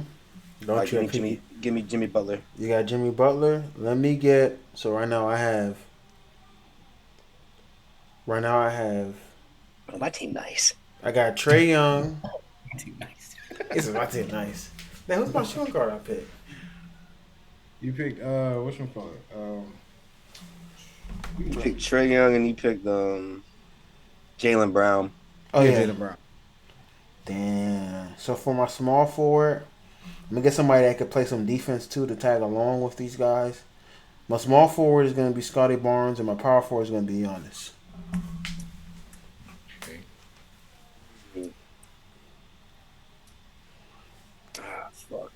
Don't Like, you give me Jimmy Butler. You got Jimmy Butler. Let me get. So right now I have. Oh, my team nice. I got Trae Young. My team nice. This is my team nice. Now who's my shooting guard I picked? You picked what's your call? You picked Trae Young and you picked Jaylen Brown. Oh yeah. Jaylen Brown. Damn. So for my small forward, I'm gonna get somebody that could play some defense too to tag along with these guys. My small forward is gonna be Scotty Barnes, and my power forward is gonna be Giannis. Okay. Ah, fuck.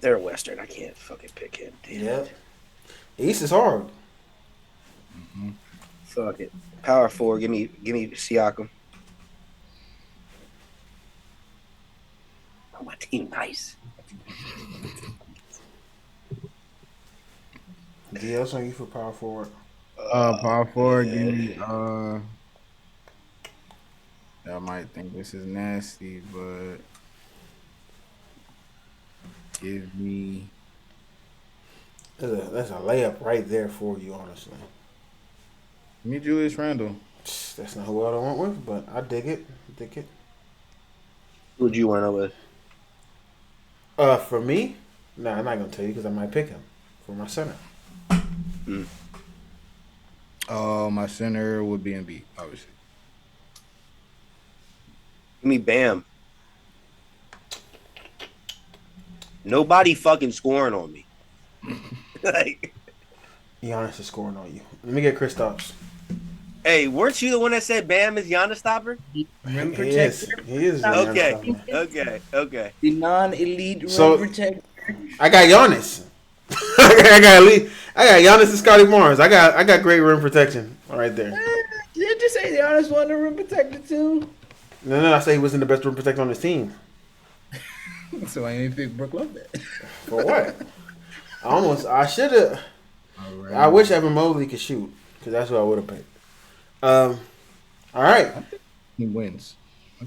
They're Western. I can't fucking pick him. Damn Yep. it. East is hard. Mm-hmm. Fuck it. Power 4. Give me Siakam. Oh, my team nice. DL's on you for power forward. Power forward, yeah. give me I might think this is nasty, but give me That's a layup right there for you, honestly. Julius Randle. That's not who I went with, but I dig it. Who'd you wind up with? For me, nah, I'm not gonna tell you because I might pick him for my center. My center would be Embiid, obviously. Give me Bam. Nobody fucking scoring on me. Like, Giannis is scoring on you. Let me get Kristaps. hey, weren't you the one that said Bam is Giannis stopper? Rim He is. He is. a Okay, Giannis stopper. okay. The non-elite rim So- protector. I got Giannis. I got Giannis and Scotty Barnes. I got great rim protection right there. Did you say the honest one, the rim protector too? No, I say he wasn't the best rim protector on his team. So I ain't pick Brook Lopez. For what? I should have. I wish Evan Mobley could shoot because that's what I would have picked. All right. He wins.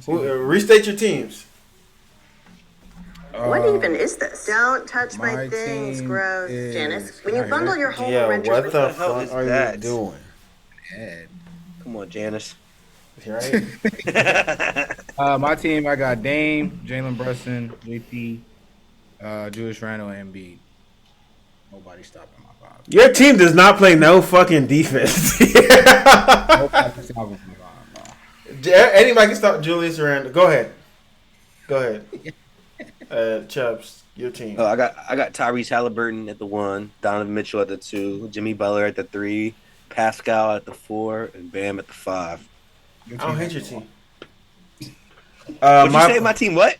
Restate your teams. What even is this? Don't touch my my things, team gross. is- Janice, when I you hear bundle it. your whole Yeah, renters what with the hell fuck is are that? you doing? Ed. Come on, Janice. Right? My team, I got Dame, Jalen Brunson, JP, Julius Randle, and Embiid. Nobody stopping my vibe. Your team does not play no fucking defense. Nobody stopping my vibe, bro. Anybody can stop Julius Randle. Go ahead. Chubbs, your team. Oh, I got Tyrese Halliburton at the 1, Donovan Mitchell at the 2, Jimmy Butler at the 3, Pascal at the 4, and Bam at the 5. I don't hate your team. What'd you say? My team what?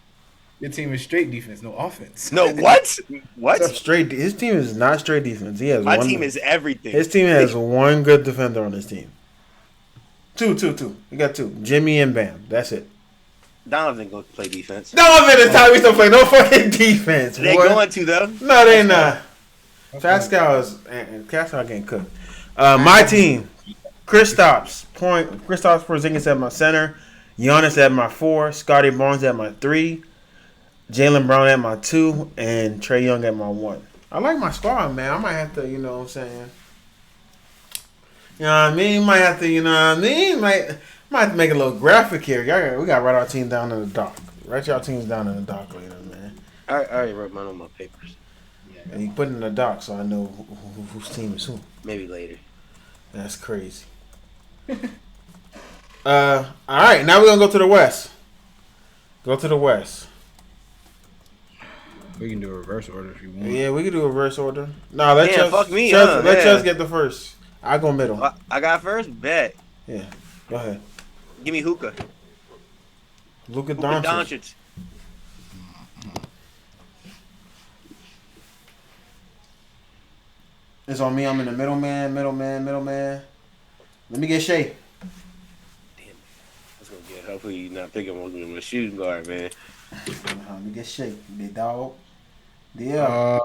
Your team is straight defense, no offense. No, what? What? His team is not straight defense. He has My one. team is everything. His team has one good defender on his team. Two. You got 2. Jimmy and Bam. That's it. Donovan go play defense. Donovan and Tyrese don't play no fucking defense. They boy. going to though. No, they not. Pascal getting cooked. My team: Kristaps, Porzingis at my center, Giannis at my 4, Scotty Barnes at my 3, Jaylen Brown at my 2, and Trae Young at my 1. I like my squad, man. I might have to, you know what I'm saying. You know what I mean? Might have to, you know what I mean? Might have to make a little graphic here. We got to write our team down in the dock. Write y'all teams down in the dock later, man. I already wrote mine on my papers. And you put it in the doc so I know whose team is who. Maybe later. That's crazy. All right, now we're gonna go to the West. Go to the West. We can do a reverse order if you want. Yeah, we can do a reverse order. No, let Yeah, fuck me, let yeah. Chuz get the first. I go middle. I got first. Bet. Yeah, go ahead. Give me hookah. Luka Luka Doncic. Doncic. It's on me. I'm in the middleman. Let me get Shea. That's gonna get. Hopefully, you're not thinking I'm a shooting guard, man. Let me get Shea. Big dog. Yeah.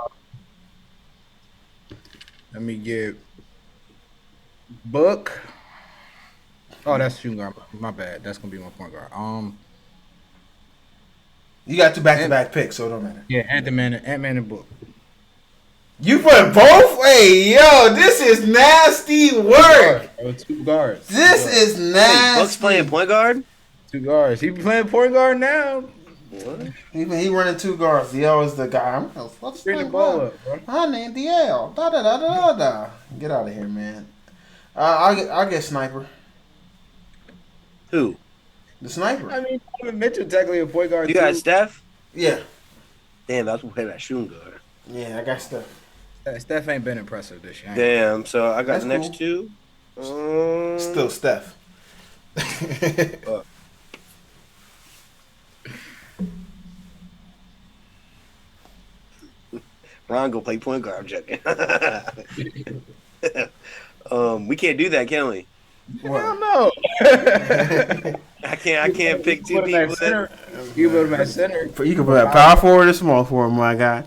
Let me get Book. Oh, that's shooting guard. My bad. That's gonna be my point guard. You got 2 back-to-back picks, so it don't matter. Yeah, Ant-Man and Book. You put both? Hey, yo, this is nasty work. 2 guards. This is nasty. Bucks playing point guard. 2 guards. He be playing point guard now. What? He running 2 guards. Yo is the guy. What's Bring the ball up, bro. I named DL. Da. Get out of here, man. I'll get Sniper. Who? The Sniper. I mean, Donovan Mitchell technically a point guard. You got too. Steph? Yeah. Damn, I was gonna play that shooting guard. Yeah, I got stuff. Steph ain't been impressive this year. Damn, so I got That's the next cool. 2. Still Steph. Ron go play point guard. I'm joking. We can't do that, can we? Hell no. I can't pick 2 people. You put him at center. You can put that power forward or small forward, my guy.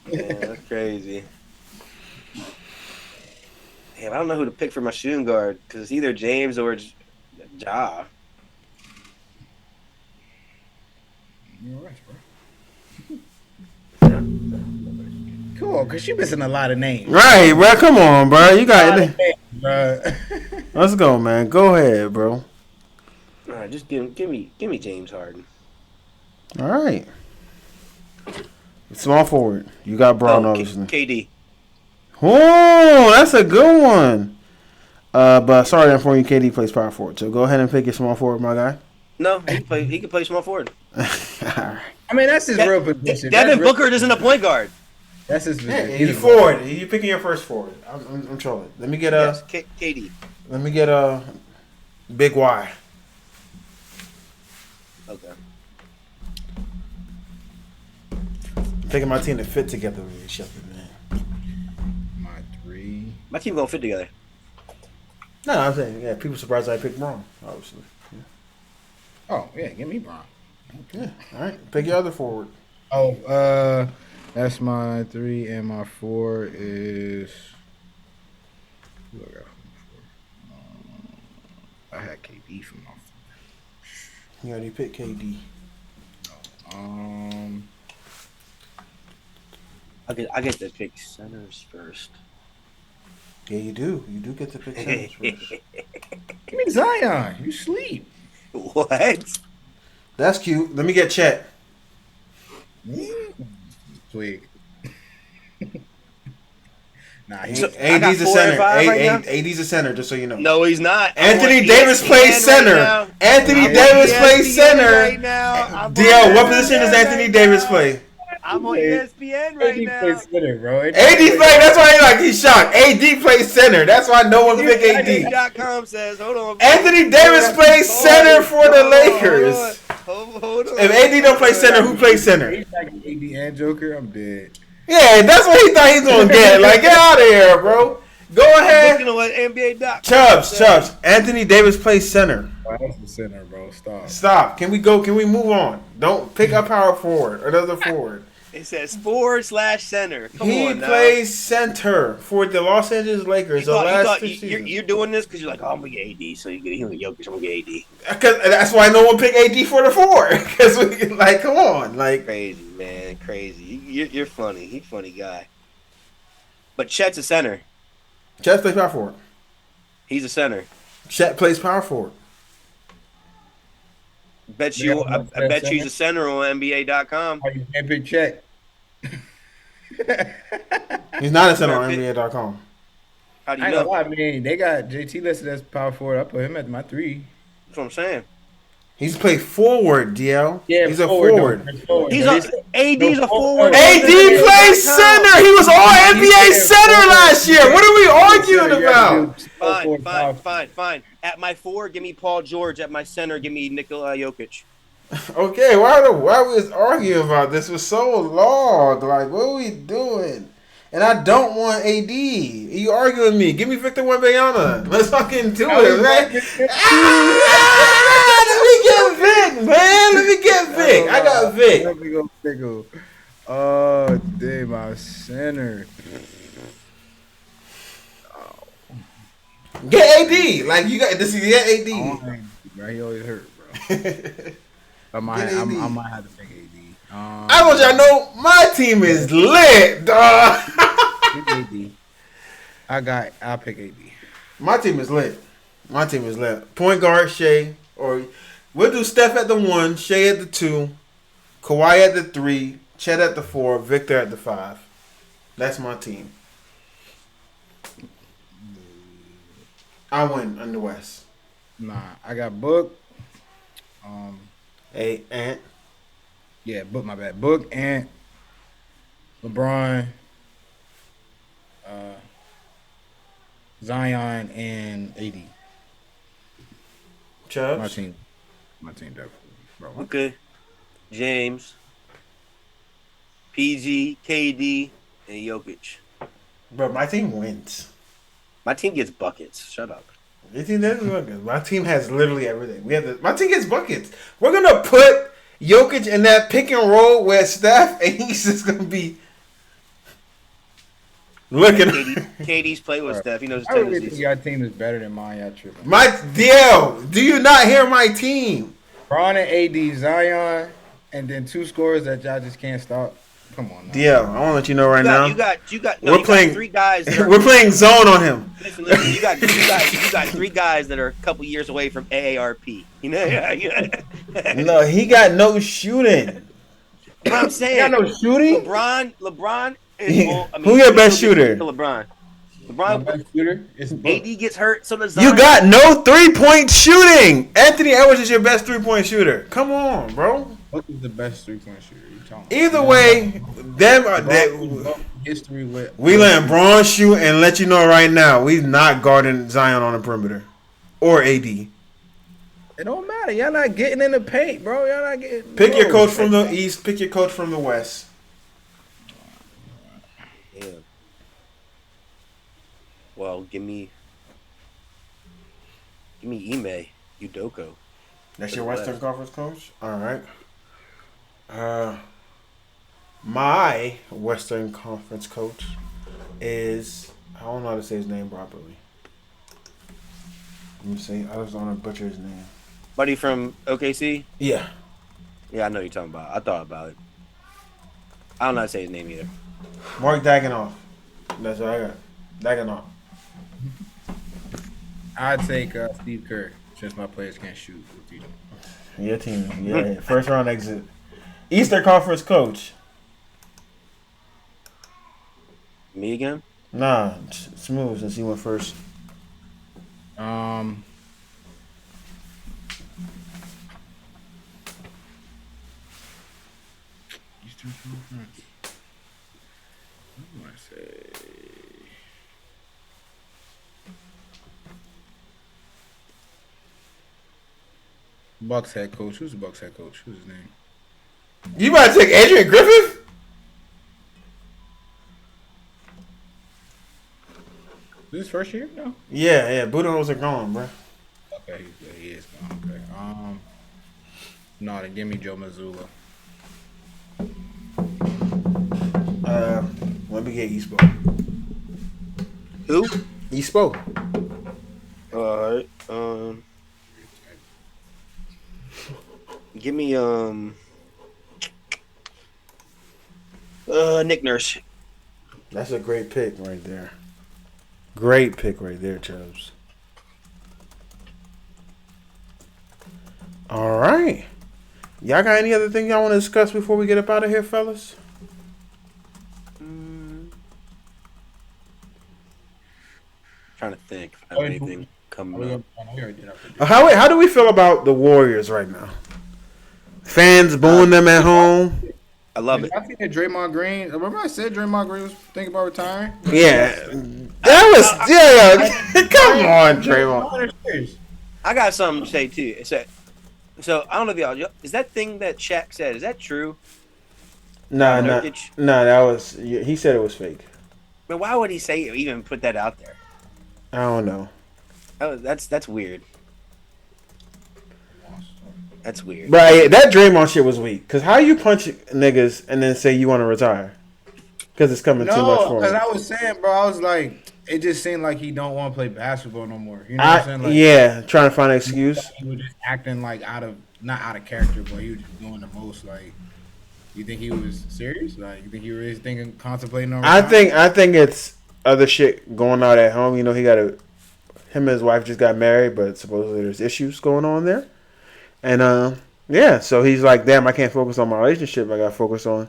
Yeah, that's crazy. Damn, I don't know who to pick for my shooting guard because it's either James or Ja. You're right, bro. Cool, because you're missing a lot of names. Right, bro. Come on, bro. You got it. Bro. Let's go, man. Go ahead, bro. All right, just give me James Harden. All right. Small forward. You got Brown, obviously. KD. Oh, that's a good one. But sorry, I'm for you. KD plays power forward. So go ahead and pick your small forward, my guy. No, he can play small forward. All right. I mean, that's his real position. Devin Booker isn't a point guard. That's his position. Yeah, you forward. You picking your first forward. I'm trolling. Let me get Yes, KD. Let me get a Big Y. Okay. I'm picking my team to fit together with each other, man. My 3. My team gonna fit together. No, I'm saying, yeah, people surprised I picked wrong, obviously. Yeah. Oh, yeah, give me Brown. Yeah. All right. Pick your other forward. Oh, that's my 3, and my 4 is. Who I got from my 4? I had KD from my 4. You already picked KD. I get to pick centers first. Yeah, you do. You do get to pick centers first. Give me Zion. You sleep. What? That's cute. Let me get Chet. Sweet. Nah, he's So- AD's a I got 4 and center. 5 right now? AD's a center, just so you know. No, he's not. Anthony I'm on Davis ESPN plays center. now. Anthony I'm Davis on plays ESPN center. right now. I'm DL, on what position does ESPN Anthony right Davis now. play? I'm on ESPN right now. plays center, bro. AD plays. That's why he's shocked. AD plays center. That's why no one picked AD. AD.com says, hold on. Anthony Davis plays center for the Lakers. Hold on. If AD don't play center, who plays center? He's like AD and Joker. I'm dead. Yeah, that's what he thought he was gonna get. Like, get out of here, bro. Go I'm ahead. looking at what NBA.com Chubbs. says. Anthony Davis plays center. Oh, that's the center, bro. Stop. Can we go? Can we move on? Don't pick a power forward or another forward. It says /center. Come He on now. plays center for the Los Angeles Lakers. You're doing this because you're like, oh, I'm gonna get AD, so you get Jokic. I'm gonna get AD. Because that's why no one picked AD for the four. Because we like, come on, like Crazy, man, crazy. You're funny. He's a funny guy. But Chet's a center. Chet plays power forward. He's a center. Chet plays power forward. I bet you he's a center on NBA.com. Oh, you can't pick Chet. He's not a center on NBA.com. How do I you ain't gonna know? lie. I mean, they got JT listed as power forward. I put him at my 3. That's what I'm saying. He's played forward, DL. Yeah, He's a forward. forward. Forward. He's But AD's a forward. AD plays center. He was all NBA center last year. What are we arguing about? Fine. At my 4, give me Paul George. At my center, give me Nikola Jokic. Okay, why we arguing about this for so long? Like, what are we doing? And I don't want AD. You arguing with me? Give me Victor Wembanyama. Let's fucking do it, man. Let me get Vic, man. Let me get Vic. I got Vic. Let me go pickle. Oh, damn, my center. Get AD. Like, you got this. Get AD. Oh, bro, he always hurt, bro. I might have to pick AD. I want y'all know my team is lit, dog. AD. I'll pick AD. My team is lit. Point guard Shea, or we'll do Steph at the 1, Shea at the 2, Kawhi at the 3, Chet at the 4, Victor at the 5. That's my team. I win in the West. Nah, I got Book. Hey, Ant. Yeah, Book. My bad. Book, Ant, LeBron, Zion, and AD. Chubbs. My team definitely. Bro, Okay. James, PG, KD, and Jokic. Bro, my team wins. My team gets buckets. Shut up. Your team doesn't look good. My team has literally everything. My team gets buckets. We're gonna put Jokic in that pick and roll where Steph and he's just gonna be looking. KD's play with Steph. He knows his I really tendencies. think your team is better than mine. Y'all tripping. My DL, do you not hear my team? LeBron and AD, Zion, and then 2 scorers that y'all just can't stop. Come on, now. DL, I want to let you know right now. You got We're playing 3 guys. That are, we're playing zone on him. Listen, you got 3 guys that are a couple years away from AARP. You know, No, he got no shooting. what I'm saying. Got no shooting. LeBron is Who your best shooter? LeBron. My best shooter is Book. AD gets hurt. So does Zion. You got no 3-point shooting. Anthony Edwards is your best 3-point shooter. Come on, bro. Book is the best 3-point shooter. You talking? Either way, History with we letting Braun shoot and let you know right now, we not guarding Zion on the perimeter or AD. It don't matter. Y'all not getting in the paint, bro. Y'all not getting. Pick your coach from the East. Pick your coach from the West. Yeah. Well, give me Ime Udoka. That's your Western Conference coach? All right. My Western Conference coach is, I don't know how to say his name properly. Let me see. I just don't want to butcher his name. Buddy from OKC? Yeah. Yeah, I know what you're talking about. I thought about it. I don't know how to say his name either. Mark Daigneault. That's what I got. Daigneault. I'd take Steve Kerr since my players can't shoot. Your team. Yeah. First round exit. Eastern Conference coach. Me again? Nah. Smooth since he went first. Eastern Conference. What do I say? Bucks head coach. Who's the Bucks head coach? Who's his name? You about to take Adrian Griffith? This his first year? No. Yeah. Budenholzer gone, bro. Okay, he is gone. Okay. No, then give me Joe Mazzulla. Let me get East Who? Espo. Alright. Give me Nick Nurse. That's a great pick right there. Great pick right there, Chubbs. All right. Y'all got any other thing y'all want to discuss before we get up out of here, fellas? trying to think if I have anything coming up. How do we feel about the Warriors right now? Fans booing them at home. I love it. I think that Draymond Green. Remember I said Draymond Green was thinking about retiring? Yeah, that was Come on, Draymond. I got something to say too. So I don't know if y'all. Is that thing that Shaq said? Is that true? Nah, that was. He said it was fake. But why would he say it, even put that out there? I don't know. That's weird. That's weird. But that Draymond shit was weak. Cause how you punch niggas and then say you want to retire? Cause it's coming too much for him. Because I was saying, bro, I was like, it just seemed like he don't want to play basketball no more. You know what I'm saying? Like, trying to find an excuse. He was just acting like not out of character, but he was just doing the most. Like, you think he was serious? Like, you think he was contemplating on? I think it's other shit going on at home. You know, him and his wife just got married, but supposedly there's issues going on there. And so he's like, damn, I can't focus on my relationship. I got to focus on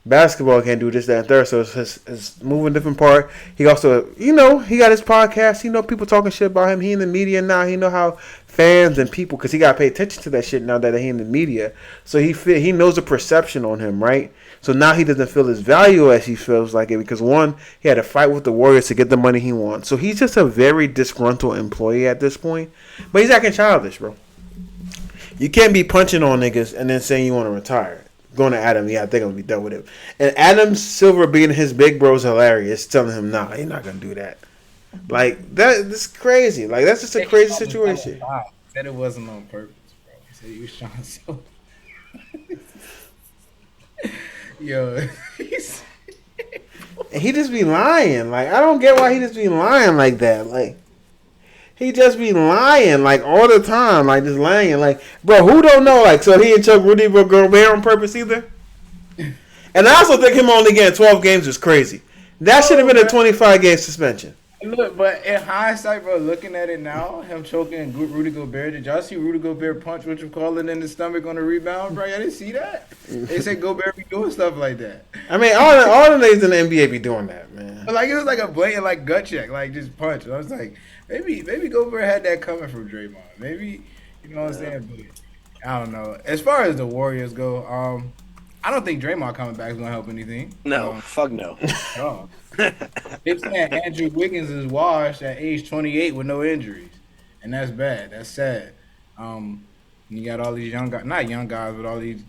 basketball. I can't do this, that, and third. So it's moving different part. He also, he got his podcast. People talking shit about him. He in the media now. He know how fans and people, because he got to pay attention to that shit now that he in the media. So he knows the perception on him, right? So now he doesn't feel his value as he feels like it because, one, he had to fight with the Warriors to get the money he wants. So he's just a very disgruntled employee at this point. But he's acting childish, bro. You can't be punching on niggas and then saying you want to retire. Going to Adam, I think I'm going to be done with him. And Adam Silver being his big bro is hilarious, telling him, nah, you're not going to do that. Like, that's crazy. Like, that's just a crazy situation. He said it wasn't on purpose, bro. He said he was trying so. Yo, and he just be lying. Like, I don't get why he just be lying like that. Like, he just be lying, like, all the time. Like, just lying. Like, bro, who don't know? Like, so he didn't chuck Rudy Gobert on purpose either? And I also think him only getting 12 games is crazy. That should have been a 25-game suspension. Look, but in hindsight, bro, looking at it now, him choking Rudy Gobert, did y'all see Rudy Gobert punch what you call it in the stomach on the rebound, bro? Y'all didn't see that? They said Gobert be doing stuff like that. I mean, all the niggas in the NBA be doing that, man. But, like, it was like a blatant, like, gut check, like, just punch. I was like, maybe Gobert had that coming from Draymond. Maybe, you know what I'm saying? But I don't know. As far as the Warriors go, I don't think Draymond coming back is going to help anything. No, fuck no. Oh. They're saying Andrew Wiggins is washed at age 28 with no injuries. And that's bad. That's sad. You got all these young guys, not young guys, but all these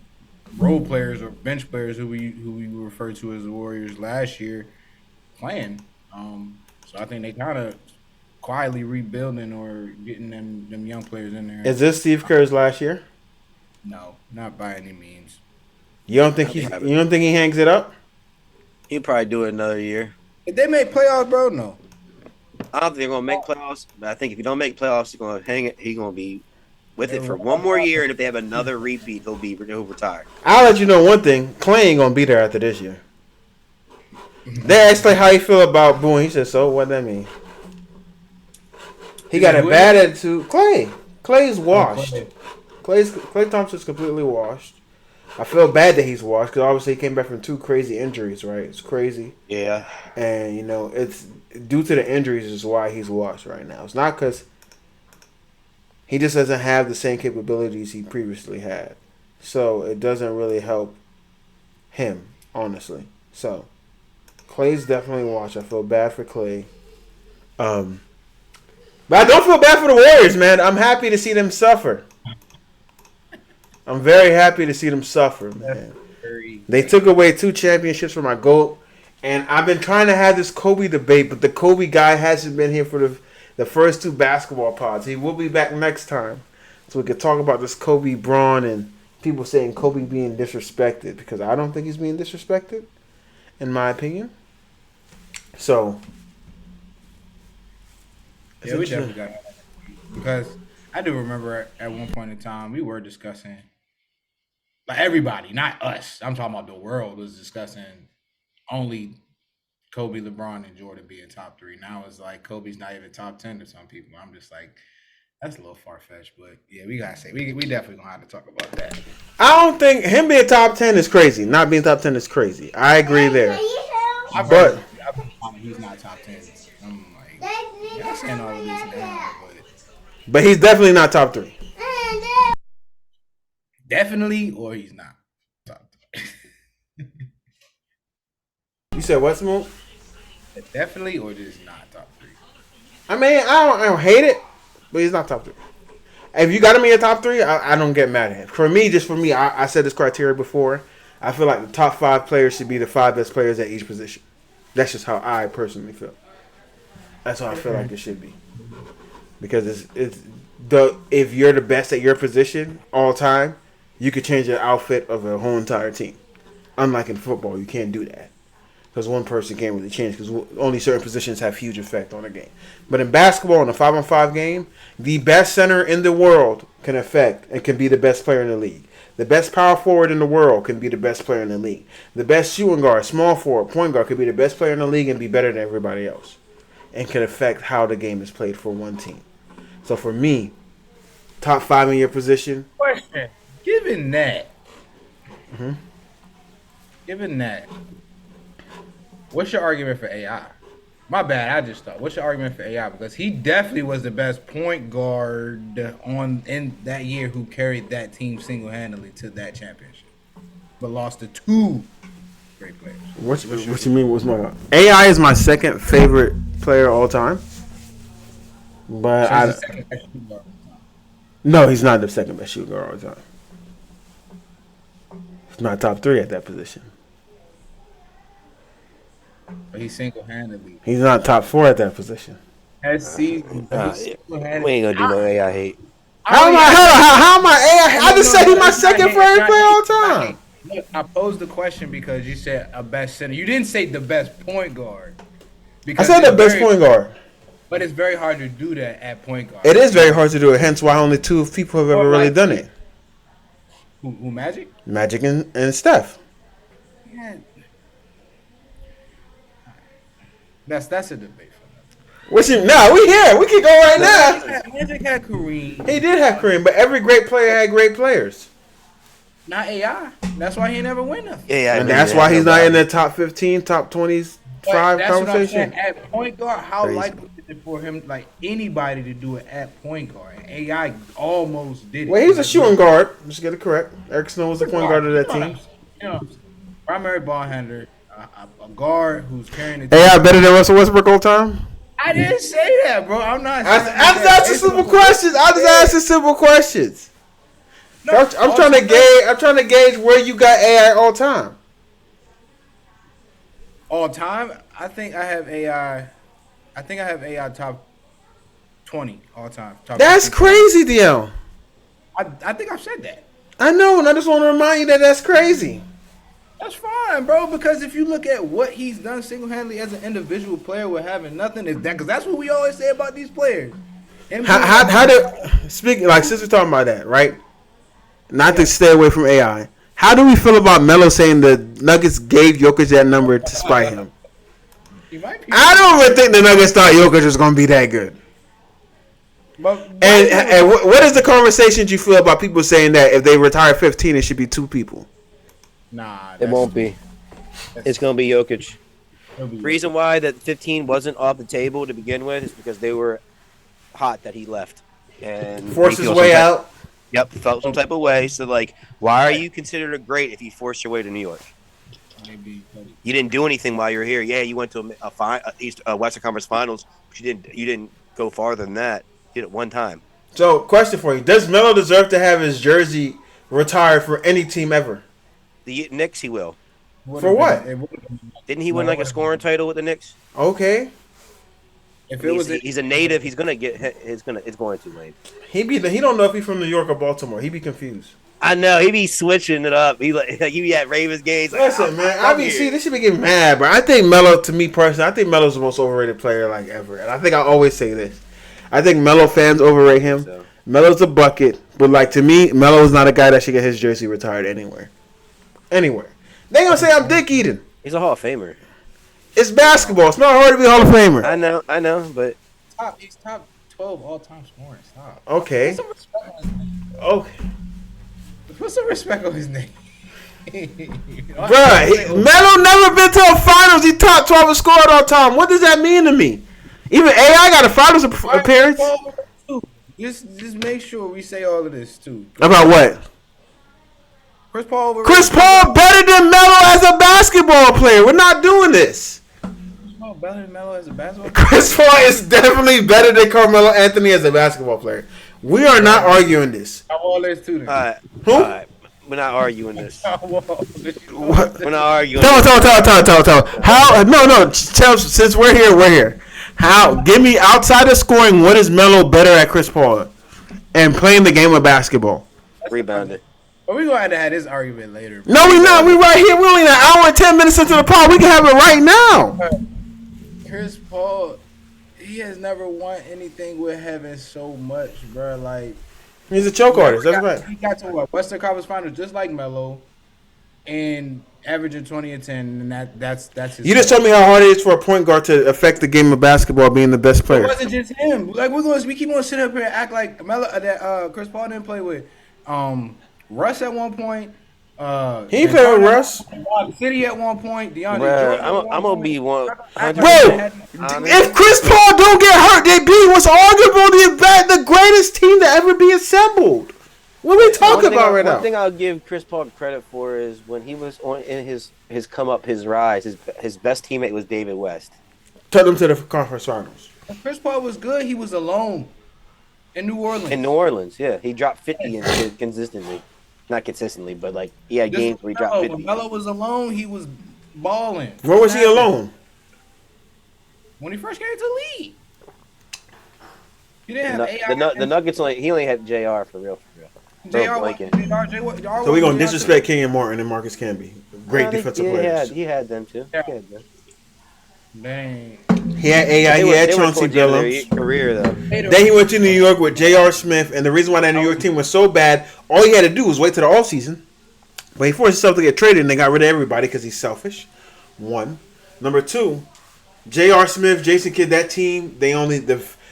role players or bench players who we referred to as the Warriors last year playing. So I think they kind of quietly rebuilding or getting them young players in there. Is this Steve Kerr's last year? No, not by any means. You don't think he hangs it up? He'll probably do it another year. If they make playoffs, bro, no. I don't think they're gonna make playoffs, but I think if you don't make playoffs, he's gonna hang it. He's gonna be with it for one more year, and if they have another repeat, he'll retire. I'll let you know one thing: Clay ain't gonna be there after this year. They asked Clay how he feel about Boone. He said, "So what that mean?" He got a bad attitude. Clay's washed. Klay Thompson's completely washed. I feel bad that he's washed because obviously he came back from 2 crazy injuries, right? It's crazy. Yeah. And, it's due to the injuries is why he's washed right now. It's not because he just doesn't have the same capabilities he previously had. So it doesn't really help him, honestly. So Klay's definitely washed. I feel bad for Klay. But I don't feel bad for the Warriors, man. I'm happy to see them suffer. I'm very happy to see them suffer, man. They took away 2 championships from my GOAT, and I've been trying to have this Kobe debate, but the Kobe guy hasn't been here for the first 2 basketball pods. He will be back next time, so we could talk about this Kobe Braun and people saying Kobe being disrespected, because I don't think he's being disrespected, in my opinion. So, yeah, we definitely got that. Because I do remember at one point in time we were discussing, like everybody, not us, I'm talking about the world, was discussing only Kobe, LeBron, and Jordan being top 3. Now it's like Kobe's not even top 10 to some people. I'm just like, that's a little far-fetched, but yeah, we gotta say, we definitely gonna have to talk about that. I don't think him being top 10 is crazy. Not being top 10 is crazy. I agree there. But he's not top 10. I'm like, Y'all saying all of this now, But he's definitely not top 3. definitely, or he's not top 3. You said what, Smoke? Definitely, or just not top 3. I mean, I don't hate it, but he's not top 3. If you got him in your top 3, I don't get mad at him. For me, I said this criteria before. I feel like the top 5 players should be the 5 best players at each position. That's just how I personally feel. That's how I feel like it should be. Because if you're the best at your position all time, you could change the outfit of a whole entire team. Unlike in football, you can't do that. Because one person can't really change. Because only certain positions have huge effect on the game. But in basketball, in a 5-on-5 game, the best center in the world can affect and can be the best player in the league. The best power forward in the world can be the best player in the league. The best shooting guard, small forward, point guard could be the best player in the league and be better than everybody else. And can affect how the game is played for one team. So for me, top 5 in your position. Question. Given that, what's your argument for AI? My bad, I just thought. What's your argument for AI? Because he definitely was the best point guard in that year who carried that team single-handedly to that championship, but lost to 2 great players. What you mean? What's my AI is my second favorite player all time. But no, he's not the second best shooting guard all time. He's not top 3 at that position. But he single-handedly. He's not top 4 at that position. We ain't gonna do no AI hate. How am I AI? I just said he's my second favorite player all time. Look, I posed the question because you said a best center. You didn't say the best point guard. I said the best point guard. But it's very hard to do that at point guard. It is very hard to do it. Hence why only 2 people have ever really done it. Who Magic? Magic and Steph. Yeah. That's a debate for We here. We can go right now. Magic had Kareem. He did have Kareem, but every great player had great players. Not AI. That's why he never win nothing. Yeah, and that's why he's not in the top 15, top 25 conversation. At point guard, how likely is it for him, like anybody, to do it at point guard? And AI almost did it. Well, he was a shooting guard. Let's get it correct. Eric Snow was the point guard of that team. Primary ball handler, a guard who's carrying the team. AI better than Russell Westbrook all time? I didn't say that, bro. I'm not. I just asking simple questions. I just asking simple questions. No, I'm trying to gauge where you got AI all time. All time, I think I have AI. I think I have AI top 20 all time. That's 50. Crazy, DL. I think I've said that. I know, and I just want to remind you that that's crazy. That's fine, bro. Because if you look at what he's done single-handedly as an individual player with having nothing, is that because that's what we always say about these players. How do speaking like since we're talking about that, right? Not to stay away from AI. How do we feel about Melo saying the Nuggets gave Jokic that number to spite him? I don't even think the Nuggets thought Jokic was going to be that good. And what is the conversation you feel about people saying that if they retire 15, it should be 2 people? Nah, it won't be. It's going to be Jokic. The reason why that 15 wasn't off the table to begin with is because they were hot that he left and forced his way out. Yep, felt some type of way. So, like, why are you considered a great if you forced your way to New York? You didn't do anything while you were here. Yeah, you went to a Western Conference Finals, but you didn't go farther than that. You did it one time. So, question for you: does Melo deserve to have his jersey retired for any team ever? The Knicks, he will. For what? Didn't he win like a scoring title with the Knicks? Okay. If he's a native, he's gonna get. It's going to Wayne. He don't know if he's from New York or Baltimore. He be confused. I know he be switching it up. He be at Ravens games. Like, listen, man. This should be getting mad, but I think Melo, to me personally, I think Melo's the most overrated player like ever, and I think I always say this. I think Melo fans overrate him. So. Melo's a bucket, but like to me, Melo's not a guy that should get his jersey retired anywhere. They gonna say I'm dick eating. He's a Hall of Famer. It's basketball. It's not hard to be a Hall of Famer. I know, but he's top 12 all-time scoring. Stop. Okay. Put some respect on his name. Bruh, Melo never been to a finals. He top 12 and scored all time. What does that mean to me? Even AI got a finals appearance. Just make sure we say all of this too. About what? Chris Paul. Chris Paul better than Melo as a basketball player. We're not doing this. Better than Melo as a basketball player? Chris Paul is definitely better than Carmelo Anthony as a basketball player. We are not arguing this. How all this too then? All right. Who? All right. We're not arguing this. What? We're not arguing. Tell. How? No. Tell. Since we're here. How? Give me outside of scoring. What is Melo better at Chris Paul and playing the game of basketball? Rebounded. Well, we're going to have this argument later. No, we not. We right here. We're only an hour and 10 minutes into the pod. We can have it right now. Chris Paul, he has never won anything with having so much, bro. Like, he's a choke artist. That's right. He got to what? Western Conference Finals just like Melo, and averaging 20 and 10, and that's his. You just told me how hard it is for a point guard to affect the game of basketball, being the best player. It wasn't just him. Like we keep on sitting up here and act like Melo that Chris Paul didn't play with Russ at one point. He ain't playing with Russ. City at one point. DeAndre Bruh, Jordan. I'm gonna be 100. Bro, if Chris Paul don't get hurt, they beat what's arguably the greatest team to ever be assembled. What are we talking about right now? One thing I'll give Chris Paul credit for is when he was in his come up, his rise, his best teammate was David West. Took them to the conference finals. When Chris Paul was good, he was alone in New Orleans. In New Orleans, yeah, he dropped 50 consistently. Not consistently, but like he had games where he dropped 50. When Melo was alone, he was balling. Where was he alone? When he first came to the league. He didn't have AI. The Nuggets he only had JR for real. So we're going to disrespect Kenyon Martin and Marcus Camby. Great defensive players. He had them too. Yeah. Dang. He had AI. He had Chauncey Billups. Career though. Then he went to New York with J.R. Smith, and the reason why that New York team was so bad, all he had to do was wait till the offseason. But he forced himself to get traded, and they got rid of everybody because he's selfish. One. Number two, J.R. Smith, Jason Kidd, that team,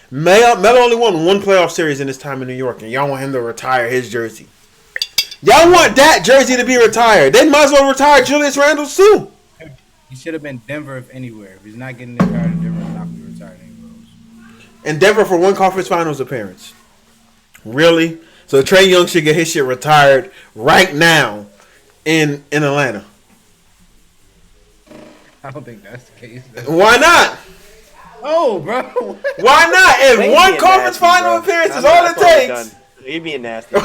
Melo only won one playoff series in his time in New York, and y'all want him to retire his jersey. Y'all want that jersey to be retired. They might as well retire Julius Randle's too. He should have been Denver if anywhere. If he's not getting retired in Denver, he's not going to be retired anywhere else. And Denver for one conference finals appearance. Really? So Trae Young should get his shit retired right now in Atlanta. I don't think that's the case. Why not? Oh, bro. Why not? If one conference final appearance is all it takes. You're being nasty. Wait,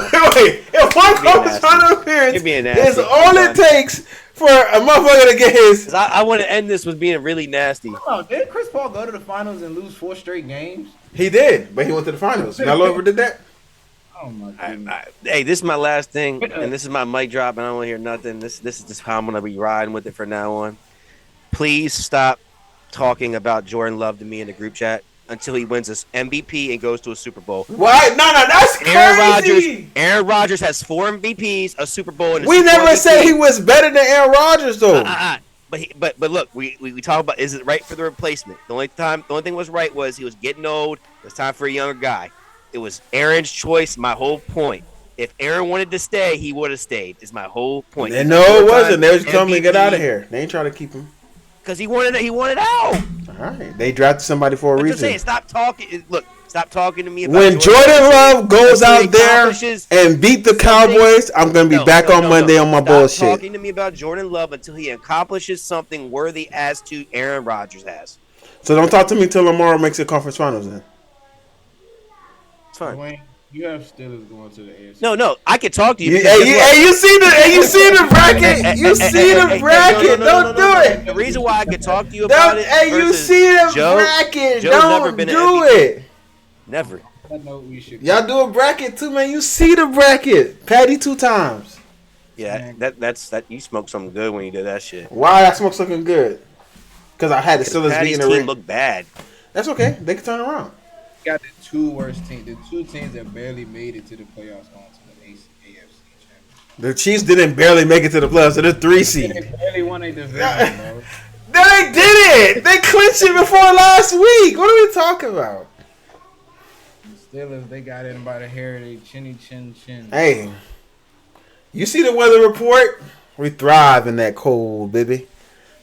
if one conference final appearance is all it takes for a motherfucker to get his. I want to end this with being really nasty. Oh, did Chris Paul go to the finals and lose 4 straight games? He did, but he went to the finals. Melo ever did that? Oh my god. Hey, this is my last thing, and this is my mic drop, and I don't want to hear nothing. This is just how I'm gonna be riding with it from now on. Please stop talking about Jordan Love to me in the group chat until he wins this MVP and goes to a Super Bowl. What? No, that's crazy. Aaron Rodgers has 4 MVPs, a Super Bowl, and we never said he was better than Aaron Rodgers, though. But look, we talk about, is it right for the replacement? The only thing was right was he was getting old. It was time for a younger guy. It was Aaron's choice. My whole point. If Aaron wanted to stay, he would have stayed. Is my whole point. And no, it wasn't. They was telling me to get out of here. They ain't trying to keep him. Because he wanted out. All right. They drafted somebody for a reason. I'm saying, stop talking. Look, stop talking to me about when Jordan Love goes out there and beat the Cowboys, I'm going to be back on Monday on my bullshit. Stop talking to me about Jordan Love until he accomplishes something worthy as to Aaron Rodgers has. So don't talk to me until tomorrow makes the conference finals then. It's fine. Dwayne, you have Steelers going to the AFC. No, I can talk to you. You see the bracket? You see the bracket? Don't do it. The reason why I can talk to you about it. Hey, you see the bracket? Don't do it. Never. I know we should. Y'all do a bracket too, man. You see the bracket. Patty 2 times. Yeah, that's you smoked something good when you did that shit. Why I smoked something good? Because I had the Steelers beating the team look bad. That's okay. They can turn around. Got the 2 worst teams. The 2 teams that barely made it to the playoffs going to the AFC Championship. The Chiefs didn't barely make it to the playoffs. They're the 3 seed. They barely won a division, bro. No, they didn't. They clinched it before last week. What are we talking about? The Steelers, they got in by the hair of their chinny chin chin. Hey, you see the weather report? We thrive in that cold, baby.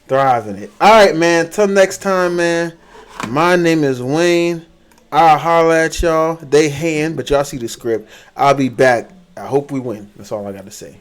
Thrive in it. All right, man. Till next time, man. My name is Wayne. I'll holler at y'all. They hand, but y'all see the script. I'll be back. I hope we win. That's all I got to say.